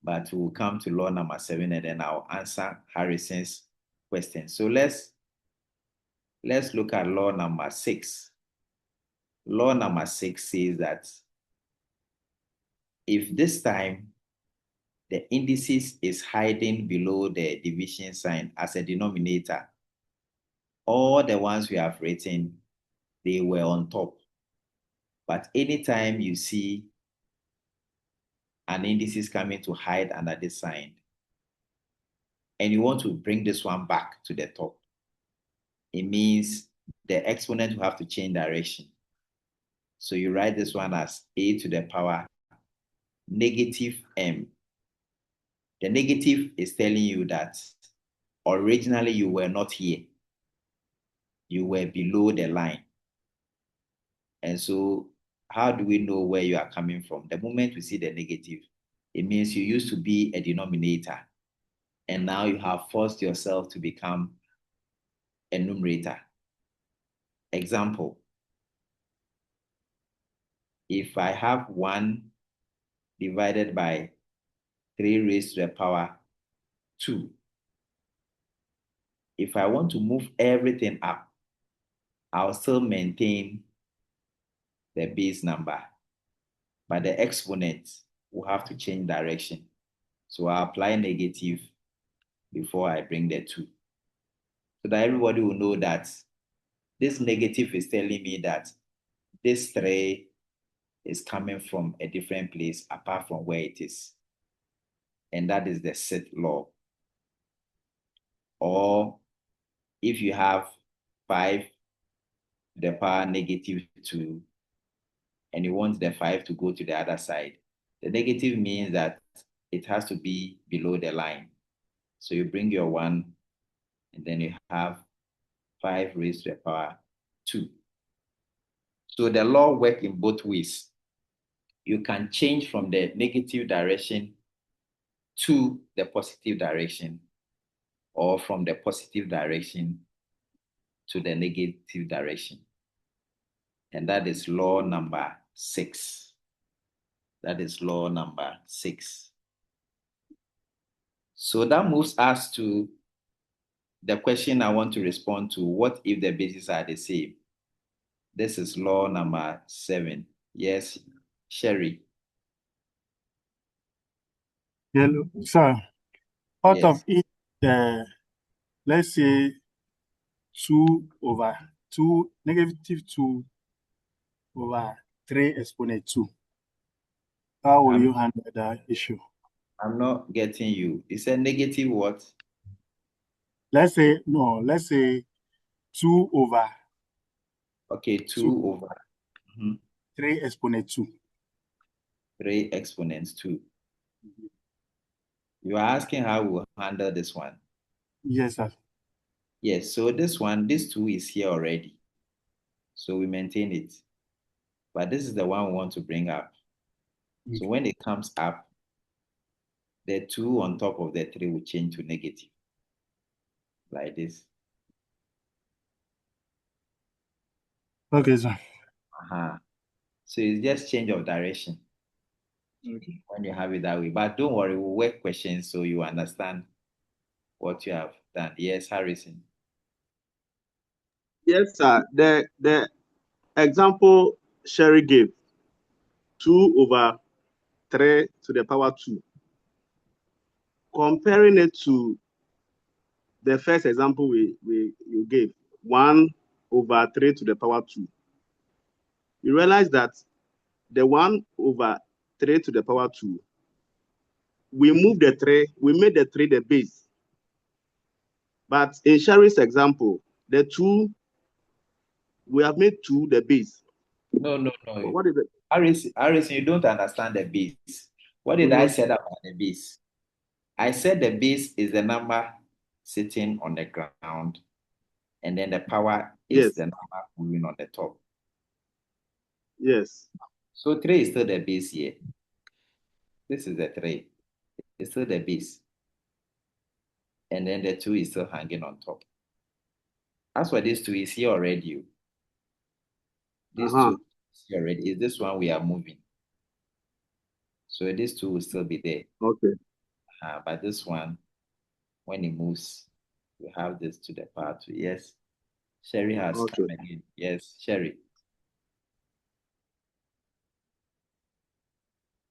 But we'll come to law number 7 and then I'll answer Harrison's question. So let's look at law number 6. Law number 6 says that if this time the indices is hiding below the division sign as a denominator, all the ones we have written, they were on top. But anytime you see an indices coming to hide under this sign, and you want to bring this one back to the top, it means the exponent will have to change direction. So you write this one as a to the power negative m. The negative is telling you that originally you were not here. You were below the line. And so how do we know where you are coming from? The moment we see the negative, it means you used to be a denominator. And now you have forced yourself to become a numerator. Example, if I have 1 divided by 3 raised to the power 2, if I want to move everything up, I'll still maintain the base number, but the exponent will have to change direction. So I'll apply negative before I bring the 2. So that everybody will know that this negative is telling me that this 3 is coming from a different place apart from where it is. And that is the set law. Or if you have 5 to the power negative 2, and you want the 5 to go to the other side, the negative means that it has to be below the line. So you bring your 1, and then you have 5 raised to the power 2. So the law works in both ways. You can change from the negative direction to the positive direction, or from the positive direction to the negative direction. And that is law number 6. That is law number 6. So that moves us to the question I want to respond to. What if the bases are the same? This is law number 7. Yes, Sherry. Hello, sir. Out Yes. of it, let's say 2 over 2, negative 2 over 3 exponent 2. How will you handle that issue? I'm not getting you. You said negative what? Let's say 2 over Okay, 2 over 3 exponent 2. 3 exponents 2. You are asking how we'll handle this one. Yes, sir. Yes, so this 2 is here already. So we maintain it. But this is the one we want to bring up. Okay. So when it comes up, the 2 on top of the 3 will change to negative. Like this. Okay, sir. So it's just change of direction. Okay. When you have it that way. But don't worry, we'll work questions so you understand what you have done. Yes, Harrison. Yes, sir. The example Sherry gave, 2 over 3 to the power 2. Comparing it to the first example you gave, 1 over 3 to the power 2. You realize that the 1 over 3 to the power 2, we made the 3 the base. But in Sherry's example, the 2, we have made 2 the base. No. What is it? Harrison, you don't understand the base. What did I say about the base? I said the base is the number sitting on the ground, and then the power is the number moving on the top. Yes. So 3 is still the base here. This is the 3. It's still the base. And then the 2 is still hanging on top. As for this 2 is here already. This 2 is here already. Is this one we are moving? So this 2 will still be there. Okay. But this one, when it moves, we have this to the power 2. Yes. Sherry has come again. Yes, Sherry.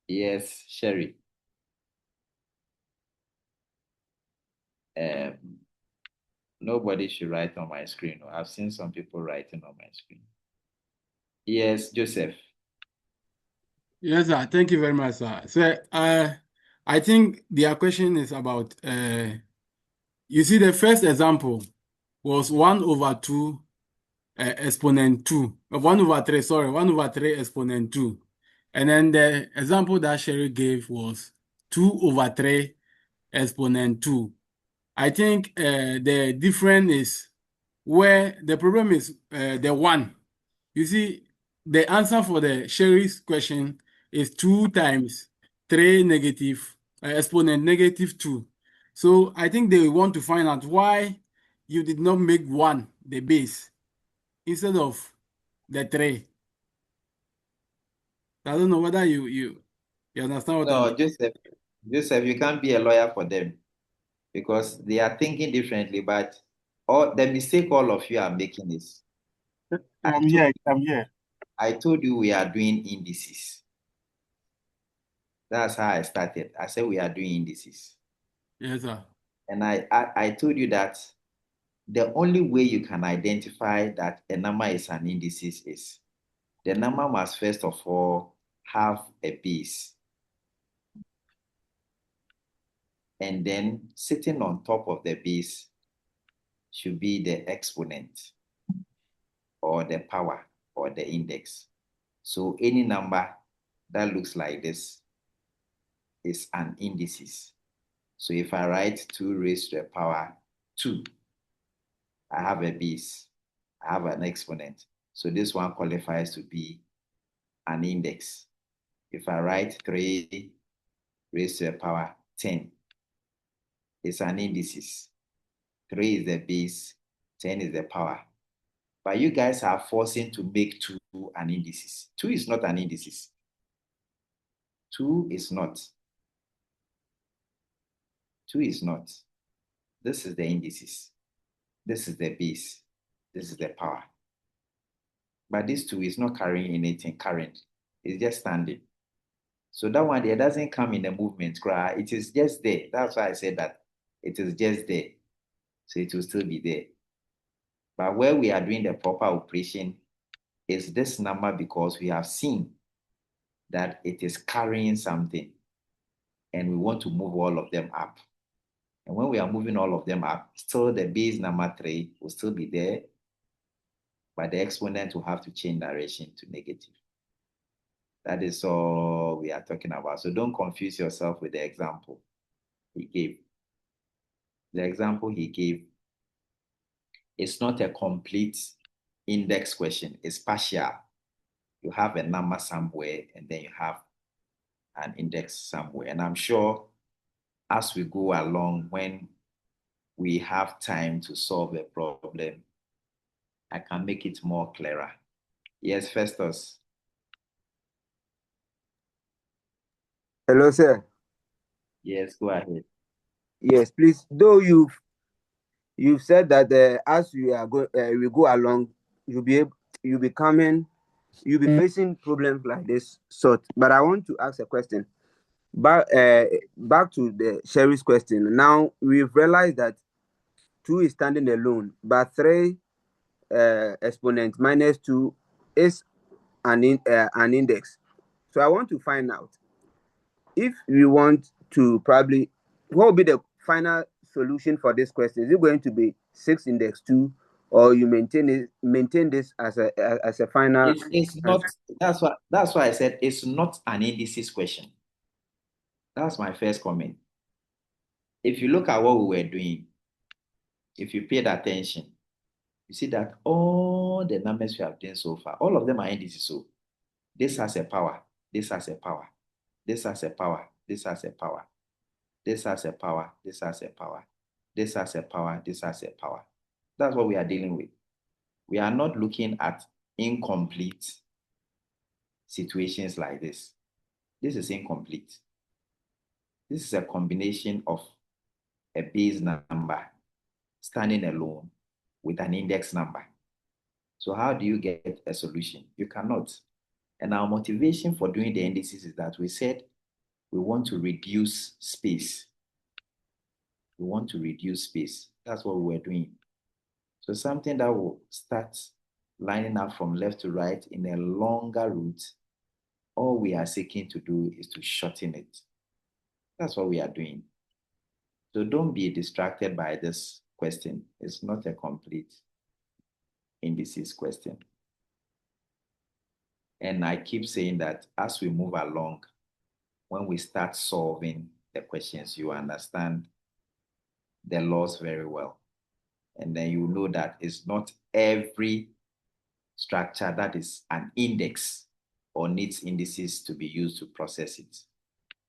Yes, Sherry. Nobody should write on my screen. I've seen some people writing on my screen. Yes, Joseph. Yes, sir. Thank you very much, sir. So, I think their question is about, you see the first example, was 1 over 2 exponent 2. 1 over 3, sorry, 1 over 3 exponent 2. And then the example that Sherry gave was 2 over 3 exponent 2. I think the difference is where the problem is the 1. You see, the answer for the Sherry's question is 2 times 3 negative exponent negative 2. So I think they want to find out why you did not make 1 the base instead of the 3. I don't know whether you understand what I'm No, saying. Joseph, you can't be a lawyer for them because they are thinking differently. But the mistake all of you are making is I I'm told, here. I'm here. I told you we are doing indices. That's how I started. I said we are doing indices. Yes, sir. And I told you that the only way you can identify that a number is an indices is the number must first of all have a base. And then sitting on top of the base should be the exponent or the power or the index. So any number that looks like this is an indices. So if I write 2 raised to the power 2, I have a base, I have an exponent. So this one qualifies to be an index. If I write 3 raised to the power 10, it's an indices. 3 is the base, 10 is the power. But you guys are forcing to make 2 an indices. 2 is not an indices. 2 is not. 2 is not. This is the indices. This is the base. This is the power. But this 2 is not carrying anything current. It's just standing. So that one there doesn't come in a movement. It is just there. That's why I said that it is just there. So it will still be there. But where we are doing the proper operation is this number because we have seen that it is carrying something and we want to move all of them up. And when we are moving all of them up, still the base number 3 will still be there, but the exponent will have to change direction to negative. That is all we are talking about. So don't confuse yourself with the example he gave. The example he gave is not a complete index question. It's partial. You have a number somewhere and then you have an index somewhere. And I'm sure as we go along, when we have time to solve a problem, I can make it more clearer. Yes, Festus. Hello, sir. Yes, go ahead. Yes, please. Though you've said that as we go along, you'll be facing problems like this sort. But I want to ask a question. Back to the Sherry's question. Now we've realized that 2 is standing alone, but 3 exponent minus 2 is an index. So I want to find out if we want to probably what will be the final solution for this question. Is it going to be 6 index 2, or you maintain this as a final It's not. That's why I said it's not an indices question. That's my first comment. If you look at what we were doing, if you paid attention, you see that all the numbers we have done so far, all of them are indices. So this has a power, this has a power, this has a power, this has a power, this has a power, this has a power, this has a power, this has a power. That's what we are dealing with. We are not looking at incomplete situations like this. This is incomplete. This is a combination of a base number standing alone with an index number. So how do you get a solution? You cannot. And our motivation for doing the indices is that we said we want to reduce space. We want to reduce space. That's what we were doing. So something that will start lining up from left to right in a longer route, all we are seeking to do is to shorten it. That's what we are doing. So don't be distracted by this question. It's not a complete indices question. And I keep saying that as we move along, when we start solving the questions, you understand the laws very well. And then you know that it's not every structure that is an index or needs indices to be used to process it.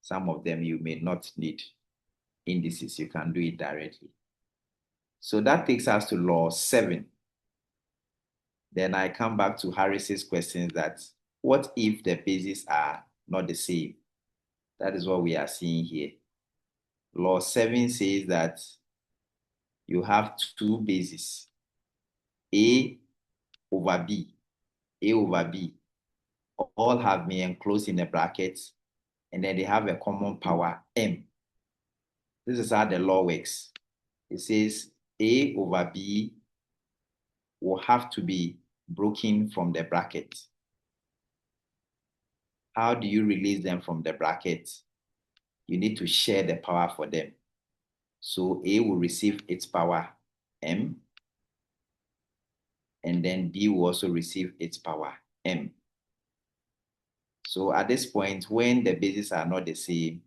Some of them you may not need indices. You can do it directly. So that takes us to law 7. Then I come back to Harris's questions that what if the bases are not the same? That is what we are seeing here. Law 7 says that you have two bases, A over B. A over B all have been enclosed in a bracket, and then they have a common power, M. This is how the law works. It says A over B will have to be broken from the bracket. How do you release them from the bracket? You need to share the power for them. So A will receive its power, M, and then B will also receive its power, M. So at this point, when the bases are not the same,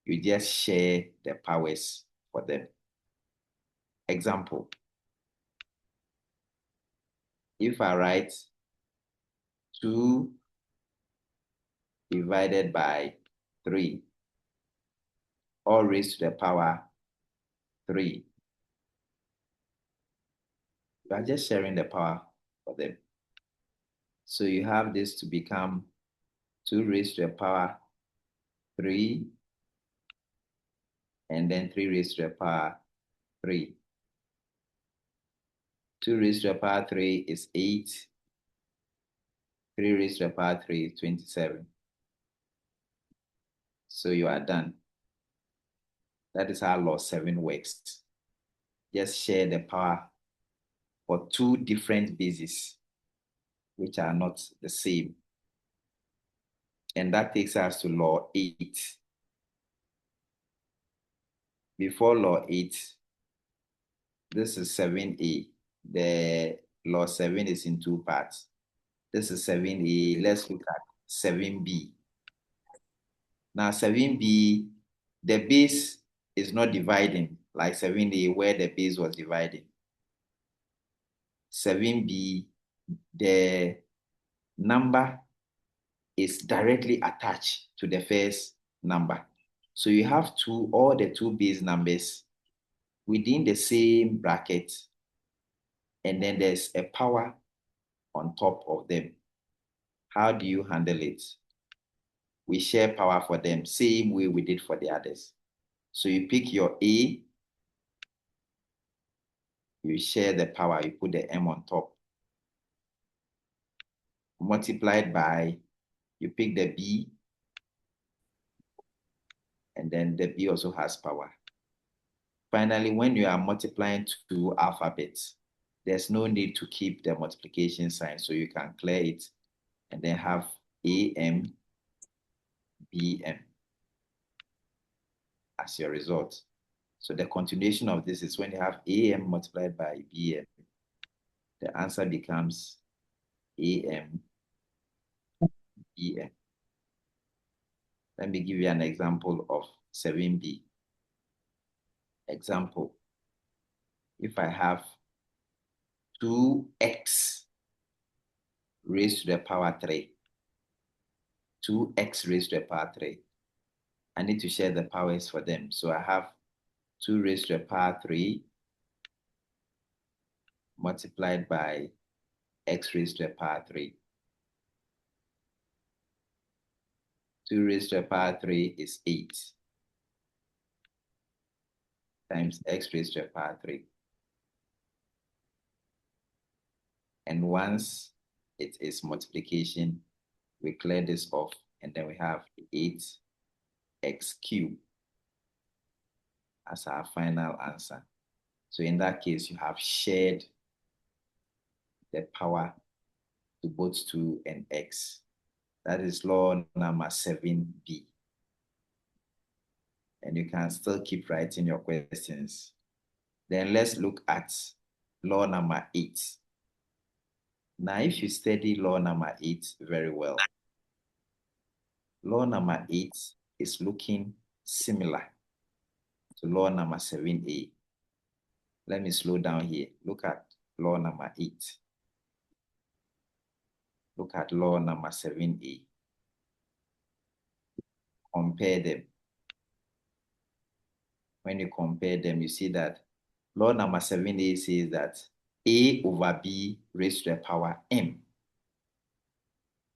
you just share the powers for them. Example, if I write 2 divided by 3, all raised to the power 3, you are just sharing the power for them. So you have this to become 2 raised to the power 3, and then 3 raised to the power 3. 2 raised to the power 3 is 8. 3 raised to the power 3 is 27. So you are done. That is how law 7 works. Just share the power for 2 different bases, which are not the same. And that takes us to law 8. Before law 8, this is 7a. The law 7 is in 2 parts. This is 7a. Let's look at 7b. Now 7b, the base is not dividing like 7a where the base was dividing. 7b, the number is directly attached to the first number. So you have all the two base numbers within the same bracket, and then there's a power on top of them. How do you handle it? We share power for them, same way we did for the others. So you pick your A, you share the power, you put the M on top. Multiplied by, you pick the B, and then the B also has power. Finally, when you are multiplying 2 alphabets, there's no need to keep the multiplication sign, so you can clear it and then have AM, BM as your result. So the continuation of this is when you have AM multiplied by BM, the answer becomes AM, BM. Let me give you an example of 7b. Example, if I have 2x raised to the power 3, 2x raised to the power 3, I need to share the powers for them. So I have 2 raised to the power 3 multiplied by x raised to the power 3. 2 raised to the power 3 is 8 times x raised to the power 3. And once it is multiplication, we clear this off, and then we have 8x cubed as our final answer. So in that case, you have shared the power to both 2 and x. That is law number 7b. And you can still keep writing your questions. Then let's look at law number 8. Now, if you study law number 8 very well, law number 8 is looking similar to law number 7a. Let me slow down here. Look at law number 8. Look at law number 7a. Compare them. When you compare them, you see that law number 7a says that a over b raised to the power m.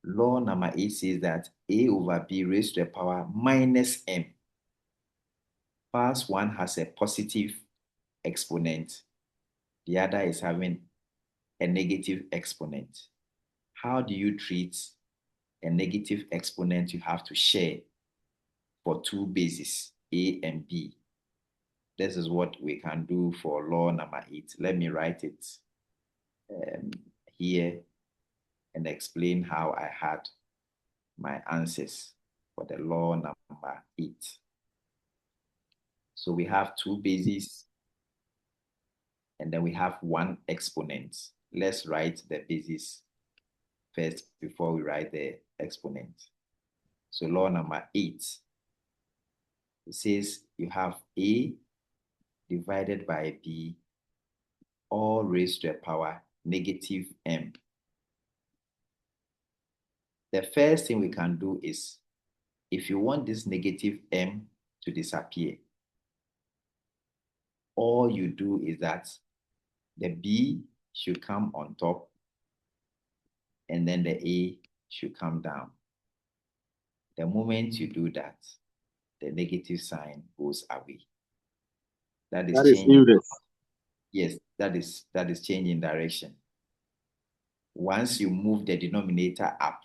Law number 8 says that a over b raised to the power minus m. First one has a positive exponent. The other is having a negative exponent. How do you treat a negative exponent you have to share for two bases, a and b? This is what we can do for law number 8. Let me write it here and explain how I had my answers for the law number 8. So we have two bases and then we have one exponent. Let's write the basis first before we write the exponent. So law number 8, it says you have a divided by b all raised to the power negative m. The first thing we can do is, if you want this negative m to disappear, all you do is that the b should come on top and then the a should come down. The moment you do that, the negative sign goes away. That is changing. inverse. Yes, that is changing direction. Once you move the denominator up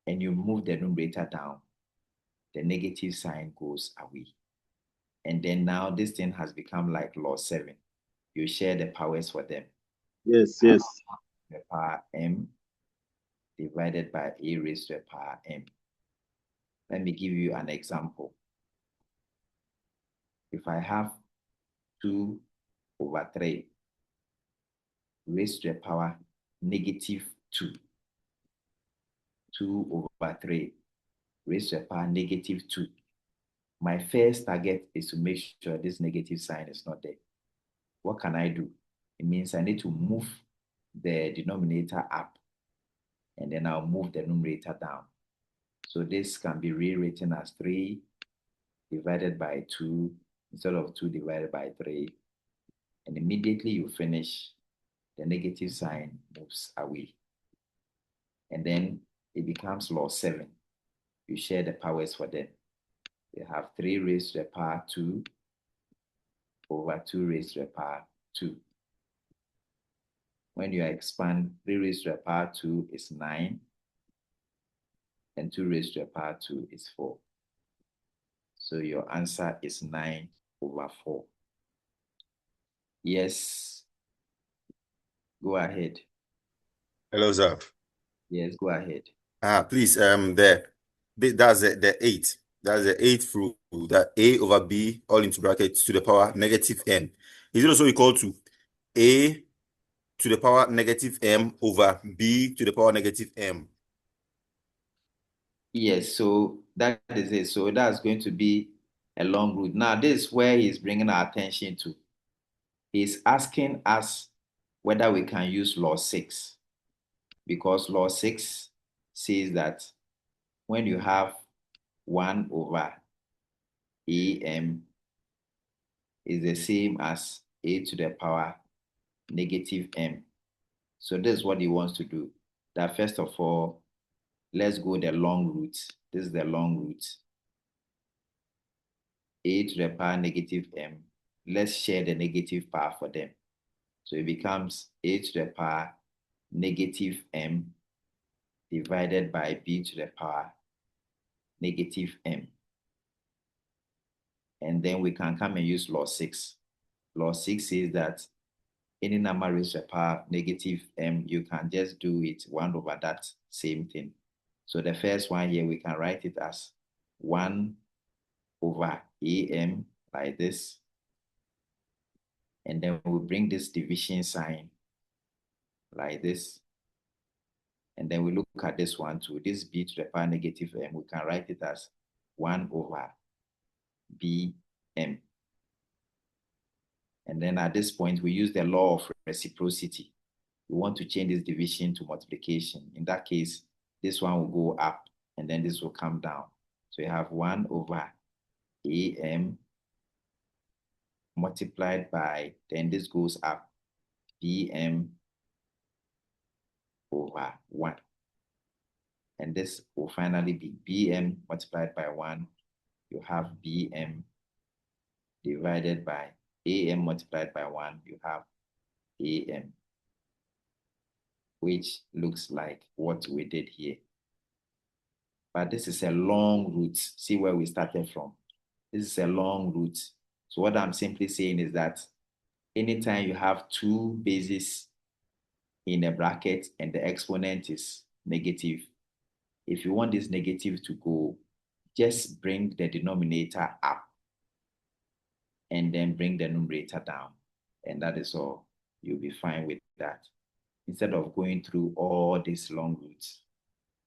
and you move the numerator down, the negative sign goes away. And then now this thing has become like law 7. You share the powers for them. Yes. The power m divided by a raised to the power m. Let me give you an example. If I have 2 over 3 raised to the power negative 2, 2 over 3 raised to the power negative 2, my first target is to make sure this negative sign is not there. What can I do? It means I need to move the denominator up and then I'll move the numerator down. So this can be rewritten as 3 divided by 2 instead of 2 divided by 3. And immediately you finish, the negative sign moves away. And then it becomes law 7. You share the powers for them. You have 3 raised to the power 2 over 2 raised to the power 2. When you expand, 3 raised to the power 2 is 9, and 2 raised to the power 2 is 4. So your answer is 9 over 4. Yes. Go ahead. Hello, sir. Yes, go ahead. Please, that's the 8. That's the 8 through that a over b all into brackets to the power negative n. Is it also equal to a to the power negative m over b to the power negative m? Yes, so that is it. So that's going to be a long route. Now, this is where he's bringing our attention to. He's asking us whether we can use law 6, because law 6 says that when you have 1 over am is the same as a to the power negative m. So this is what he wants to do. That first of all, let's go the long route. This is the long route. A to the power negative m. Let's share the negative power for them. So it becomes a to the power negative m divided by b to the power negative m. And then we can come and use law 6. Law 6 says that any number raised to the power negative m, you can just do it 1 over that same thing. So the first one here, we can write it as 1 over am like this. And then we bring this division sign like this. And then we look at this one too. This b to the power negative m, we can write it as 1 over bm. And then at this point, we use the law of reciprocity. We want to change this division to multiplication. In that case, this one will go up and then this will come down. So you have 1 over am multiplied by, then this goes up, bm over 1. And this will finally be bm multiplied by 1. You have bm divided by am multiplied by 1. You have am, which looks like what we did here. But this is a long root. See where we started from. This is a long root. So what I'm simply saying is that anytime you have two bases in a bracket and the exponent is negative, if you want this negative to go, just bring the denominator up and then bring the numerator down. And that is all. You'll be fine with that. Instead of going through all these long roots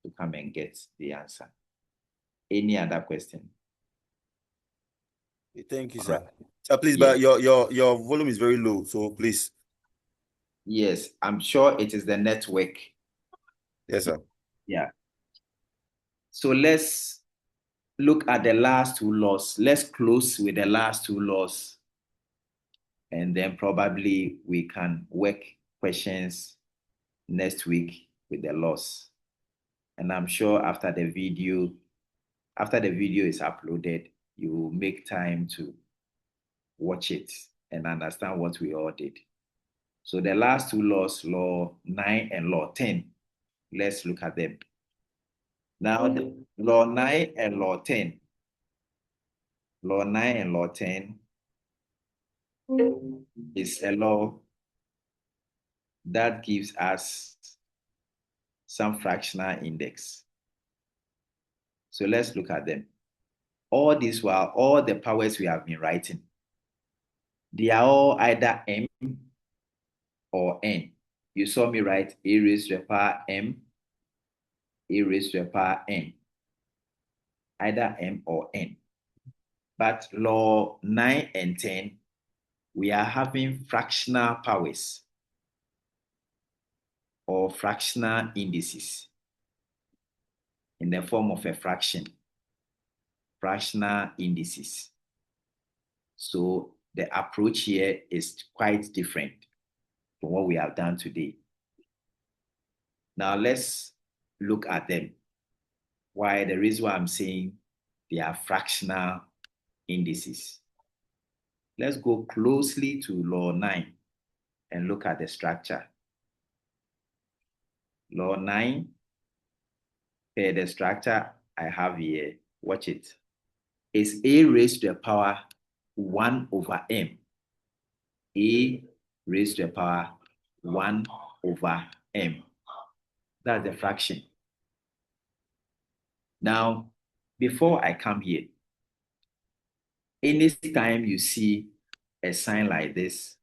to come and get the answer. Any other question? Thank you, All sir. right. Sir, please, Yes. but your volume is very low, so please. Yes, I'm sure it is the network. Yes, sir. Yeah. So let's look at the last two laws. Let's close with the last two laws. And then probably we can work questions next week with the laws. And I'm sure after the video is uploaded, you will make time to watch it and understand what we all did. So the last two laws, law 9 and law 10, let's look at them. Now, law 9 and law 10. Law 9 and law 10 is a law that gives us some fractional index. So let's look at them. All these while all the powers we have been writing, they are all either m or n. You saw me write a raised to the power m, a raised to the power n, either m or n. But law 9 and 10, we are having fractional powers or fractional indices in the form of a fraction, fractional indices. So the approach here is quite different from what we have done today. Now let's look at them. Why? The reason why I'm saying they are fractional indices. Let's go closely to law 9 and look at the structure. Law 9, the structure I have here, watch it, is a raised to the power 1 over m. A raised to the power 1 over m. That's the fraction. Now, before I come here, anytime you see a sign like this,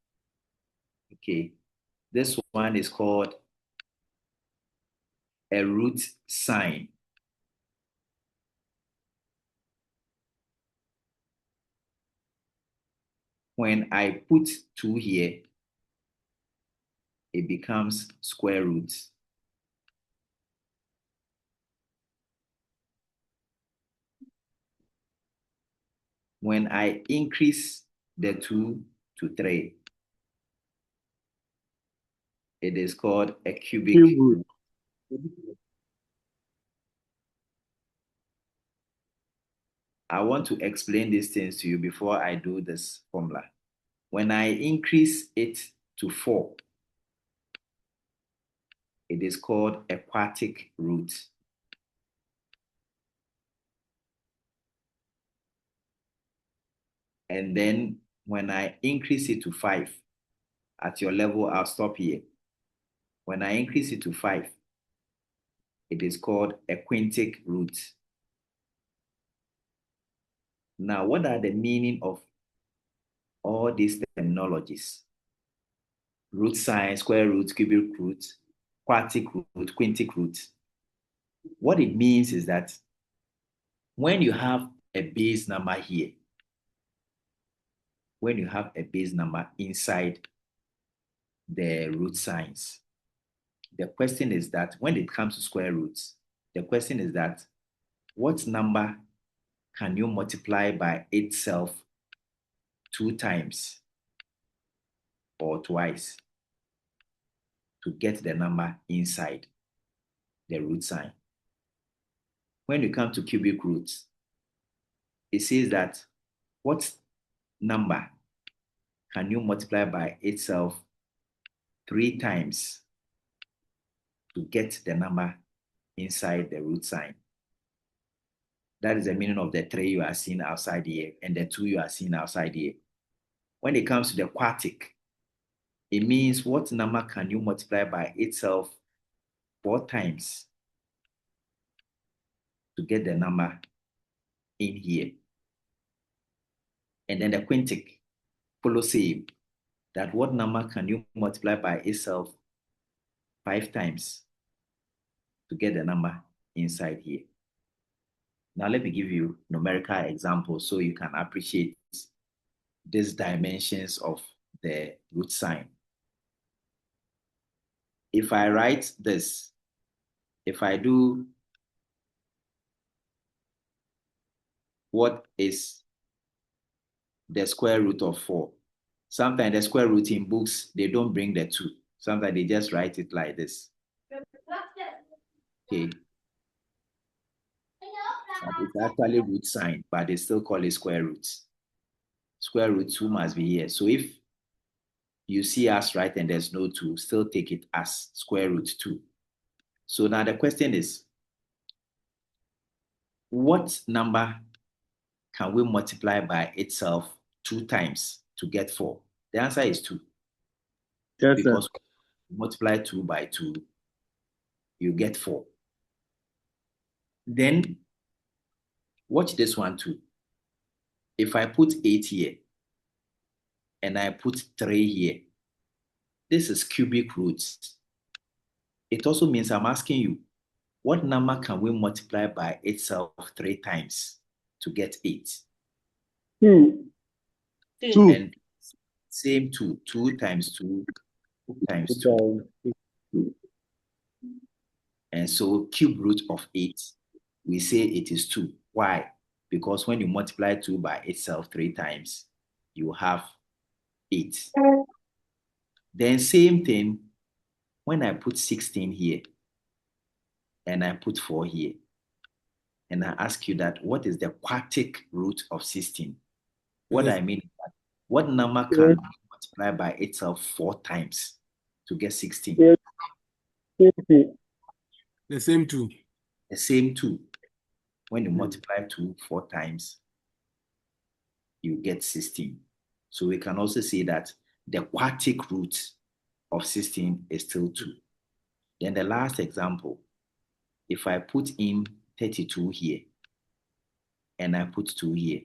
okay, this one is called a root sign. When I put 2 here, it becomes square root. When I increase the 2 to 3, it is called a cubic root. I want to explain these things to you before I do this formula. When I increase it to 4, it is called a quartic root. And then when I increase it to 5, at your level, I'll stop here. When I increase it to 5, it is called a quintic root. Now, what are the meaning of all these terminologies: root sign, square root, cubic root, quartic root, quintic root. What it means is that when you have a base number here, when you have a base number inside the root signs, the question is that when it comes to square roots, the question is that what number can you multiply by itself 2 times or twice to get the number inside the root sign? When you come to cubic roots, it says that what number can you multiply by itself 3 times to get the number inside the root sign? That is the meaning of the 3 you are seeing outside here and the 2 you are seeing outside here. When it comes to the quartic, it means what number can you multiply by itself 4 times to get the number in here. And then the quintic follows same, that what number can you multiply by itself 5 times to get the number inside here. Now let me give you numerical examples so you can appreciate these dimensions of the root sign. If I write this, if I do what is the square root of 4, sometimes the square root in books, they don't bring the 2. Sometimes they just write it like this. Okay. But it's actually root sign, but they still call it square root. Square root 2 must be here. So if you see us right and there's no 2, still take it as square root 2. So now the question is, what number can we multiply by itself 2 times to get 4? The answer is 2. Yes, because multiply 2 by 2, you get 4. Then watch this one too. If I put 8 here and I put 3 here, this is cubic roots. It also means I'm asking you, what number can we multiply by itself 3 times to get 8? 2. And same 2. 2 times 2 times 2. And so cube root of 8, we say it is 2. Why? Because when you multiply 2 by itself 3 times, you have 8. Then same thing, when I put 16 here, and I put 4 here, and I ask you that, what is the quartic root of 16? What I mean is that, what number can multiply by itself 4 times to get 16? The same 2. The same 2. When you multiply 2 4 times, you get 16. So we can also say that the quartic root of 16 is still 2. Then the last example, if I put in 32 here, and I put 2 here,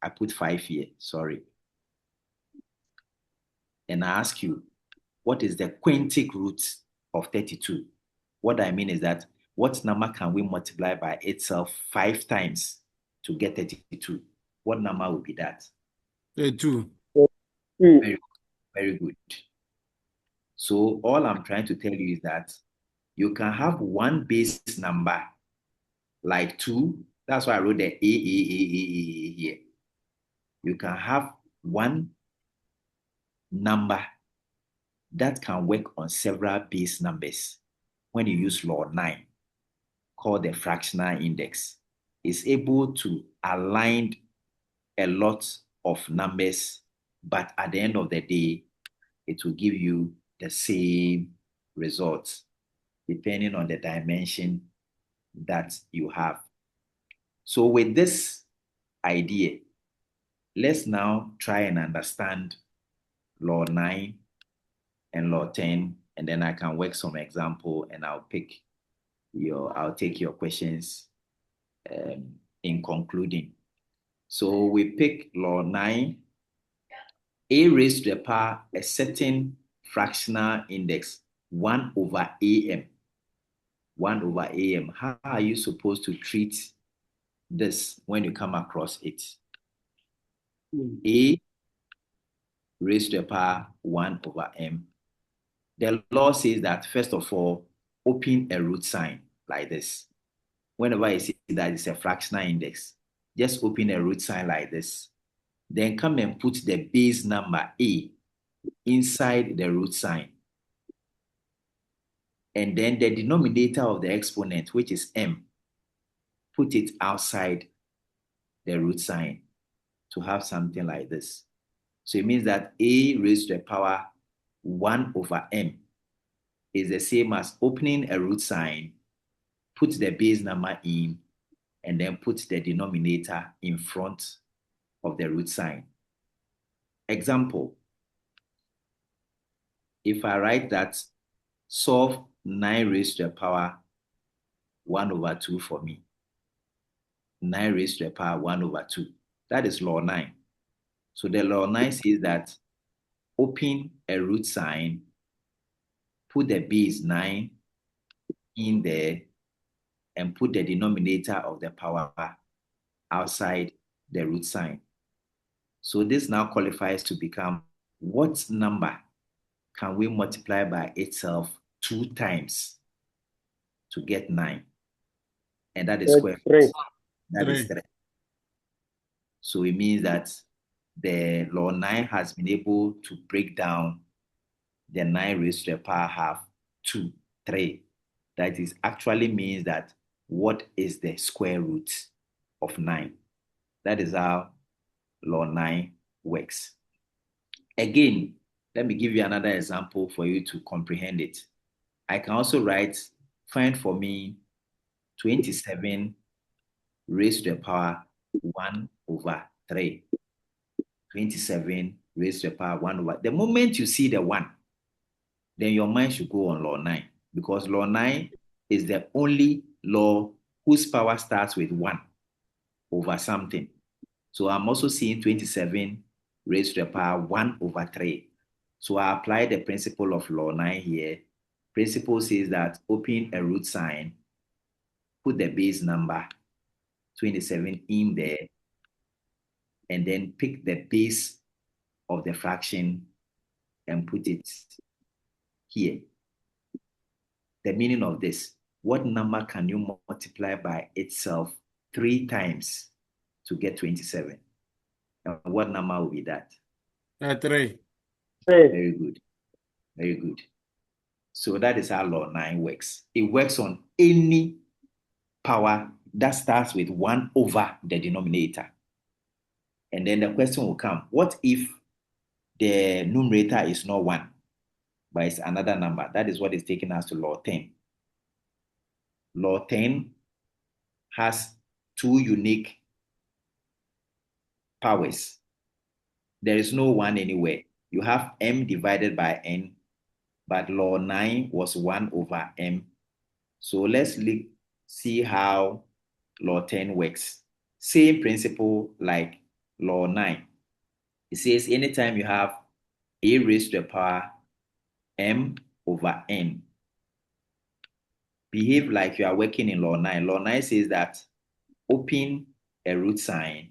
I put 5 here, sorry. And I ask you, what is the quintic root of 32? What I mean is that, what number can we multiply by itself 5 times to get 32? What number would be that? 2. Very, very good. So all I'm trying to tell you is that you can have one base number like 2. That's why I wrote the A here. You can have one number that can work on several base numbers when you use law 9, called the fractional index. It's able to align a lot of numbers, but at the end of the day, it will give you the same results depending on the dimension that you have. So with this idea, let's now try and understand law 9 and law 10, and then I can work some example and I'll take your questions in concluding. So we pick law 9 A raised to the power a certain fractional index, 1 over AM. 1 over AM. How are you supposed to treat this when you come across it? A raised to the power 1 over M. The law says that, first of all, open a root sign like this. Whenever you see that it's a fractional index, just open a root sign like this. Then come and put the base number A inside the root sign. And then the denominator of the exponent, which is M, put it outside the root sign to have something like this. So it means that A raised to the power 1 over M is the same as opening a root sign, put the base number in, and then put the denominator in front of the root sign. Example, if I write that solve 9 raised to the power 1 over 2 for me, 9 raised to the power 1 over 2, that is law 9. So the law 9 says that open a root sign, put the base 9 in there, and put the denominator of the power outside the root sign. So this now qualifies to become, what number can we multiply by itself 2 times to get 9? And that is square root. That is 3. So it means that the law 9 has been able to break down the 9 raised to the power half to 3. That is actually means that what is the square root of 9? That is how law 9 works. Again, let me give you another example for you to comprehend it. I can also write, find for me 27 raised to the power 1 over 3. 27 raised to the power 1 over. The moment you see the 1, then your mind should go on law 9, because law 9 is the only law whose power starts with 1 over something. So I'm also seeing 27 raised to the power 1 over 3. So I apply the principle of law 9 here. Principle says that open a root sign, put the base number 27 in there, and then pick the base of the fraction and put it here. The meaning of this, what number can you multiply by itself 3 times to get 27? And what number will be that? 3. Very good. Very good. So that is how law 9 works. It works on any power that starts with 1 over the denominator. And then the question will come, what if the numerator is not 1, but it's another number? That is what is taking us to law 10. Law 10 has 2 unique powers. There is no 1 anywhere. You have m divided by n, but law 9 was 1 over m. So let's see how law 10 works. Same principle like law 9. It says anytime you have a raised to the power m over n, behave like you are working in law 9. Law 9 says that open a root sign,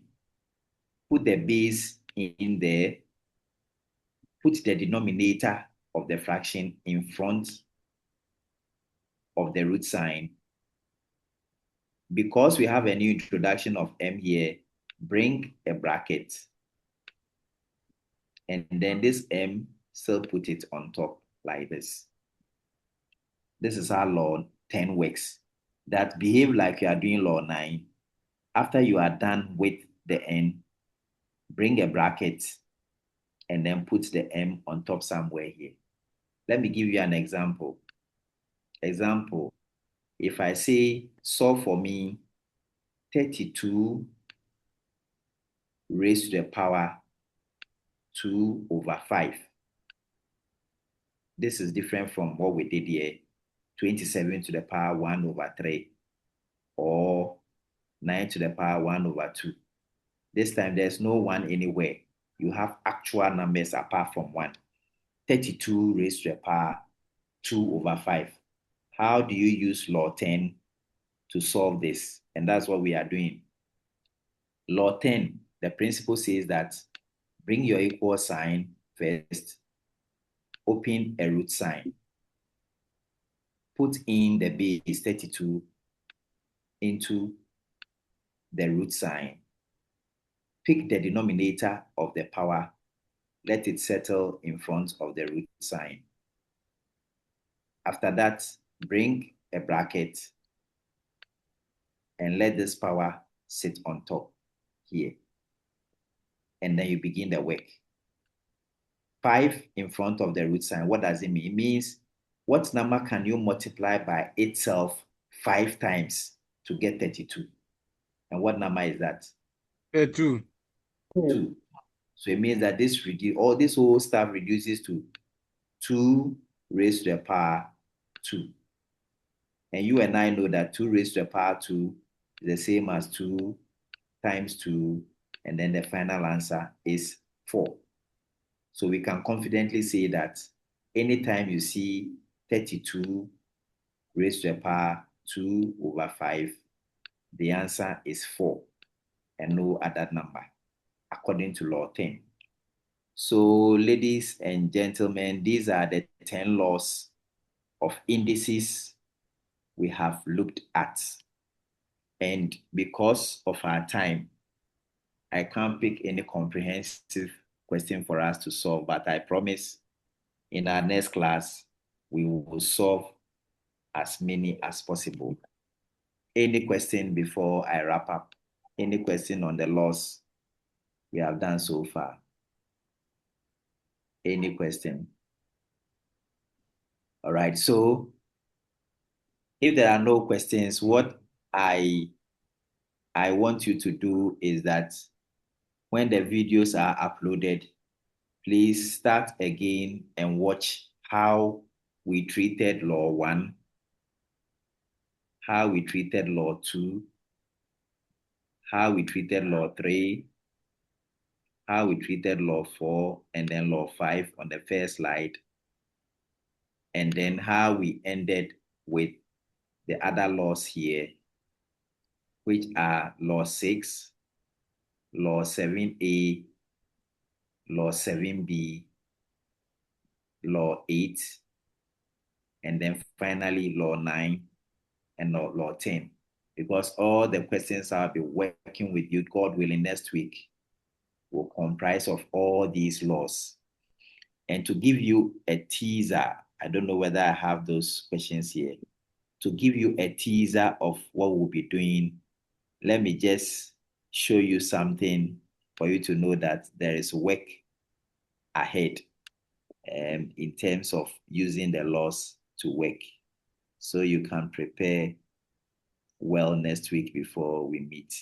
put the base in there, put the denominator of the fraction in front of the root sign. Because we have a new introduction of m here, bring a bracket. And then this m, still put it on top like this. This is how law 10 works. That behave like you are doing law 9. After you are done with the n, bring a bracket and then put the m on top somewhere here. Let me give you an example. Example, if I say solve for me 32 raised to the power 2 over 5. This is different from what we did here, 27 to the power 1 over 3, or 9 to the power 1 over 2. This time there's no 1 anywhere. you have actual numbers apart from 1. 32 raised to the power 2 over 5. How do you use law 10 to solve this? And that's what we are doing. Law 10, the principle says that bring your equal sign first, open a root sign, put in the base 32 into the root sign, pick the denominator of the power, let it settle in front of the root sign. After that, bring a bracket and let this power sit on top here. And then you begin the work. 5 in front of the root sign, what does it mean? It means what number can you multiply by itself 5 times to get 32? And what number is that? 2. 2. So it means that this whole stuff reduces to 2 raised to the power 2. And you and I know that 2 raised to the power 2 is the same as 2 times 2, and then the final answer is 4. So we can confidently say that anytime you see 32 raised to the power 2 over 5, the answer is 4 and no other number, according to law 10. So, ladies and gentlemen, these are the 10 laws of indices we have looked at. And because of our time, I can't pick any comprehensive question for us to solve, but I promise in our next class, we will solve as many as possible. Any question before I wrap up? Any question on the laws we have done so far? Any question? All right, so if there are no questions, what I want you to do is that when the videos are uploaded, please start again and watch how we treated law 1, how we treated law 2, how we treated law 3, how we treated law 4, and then law 5 on the first slide, and then how we ended with the other laws here, which are law 6, law 7a, law 7b, law 8, and then finally law 9 and law 10. Because all the questions I'll be working with you, God willing, next week will comprise of all these laws. And to give you a teaser, I don't know whether I have those questions here. To give you a teaser of what we'll be doing, let me just show you something for you to know that there is work ahead in terms of using the laws to work. So you can prepare well next week before we meet.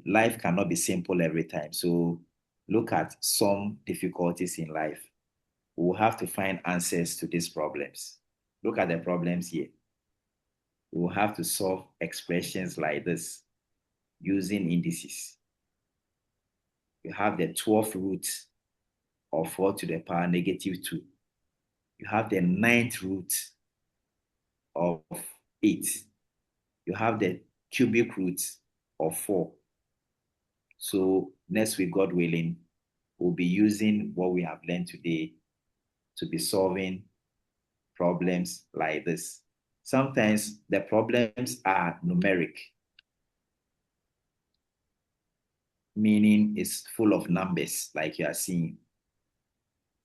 Life cannot be simple every time. So look at some difficulties in life. We will have to find answers to these problems. Look at the problems here. We will have to solve expressions like this using indices. You have the 12th root of 4 to the power negative 2. You have the 9th root of 8. You have the cubic root of 4. So next week, God willing, we'll be using what we have learned today to be solving problems like this. Sometimes the problems are numeric, meaning it's full of numbers like you are seeing.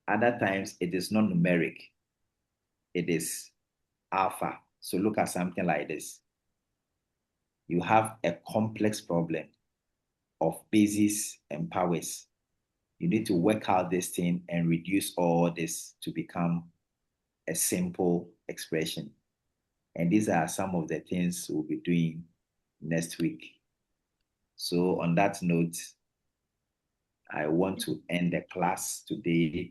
Other times it is not numeric, it is alpha. So look at something like this. You have a complex problem of bases and powers. You need to work out this thing and reduce all this to become a simple expression. And these are some of the things we'll be doing next week. So on that note, I want to end the class today.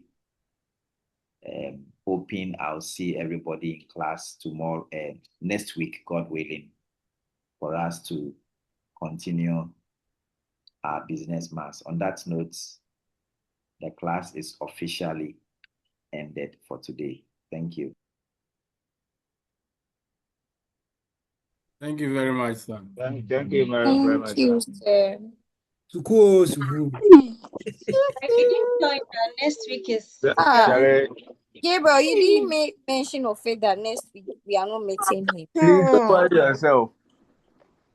Hoping I'll see everybody in class tomorrow, next week, God willing, for us to continue our business maths. On that note, The class is officially ended for today. Thank you. Thank you very much, sir. Thank you very much. Thank you, sir. Sukuo, Suku. I didn't know that next week is. Charlie, Gabriel, you didn't make mention of it that next week we are not meeting him. please don't worry yourself.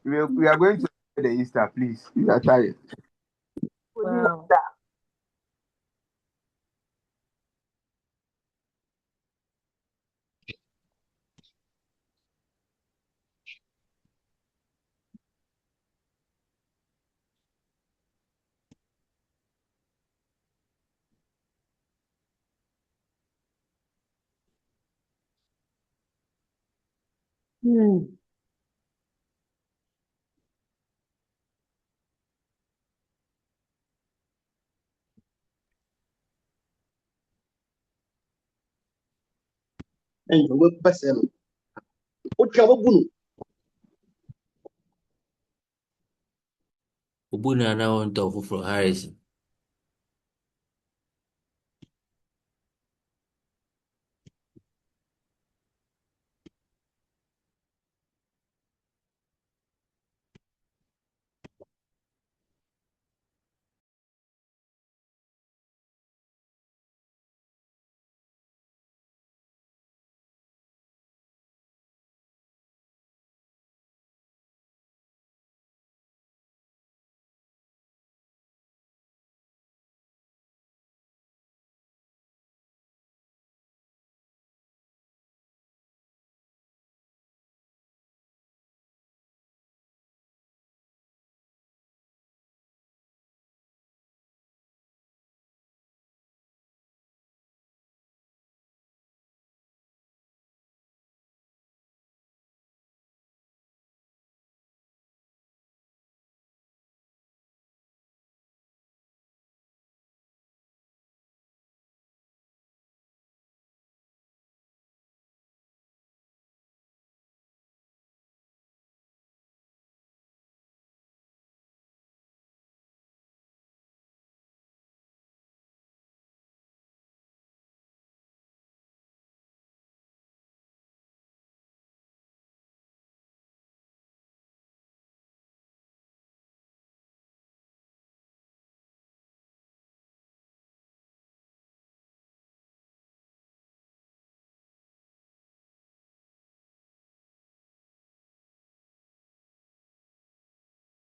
We are going to the Easter, please. You are tired. Wow. And you will pass them. What you bunu? Ubuna na want to for Harris.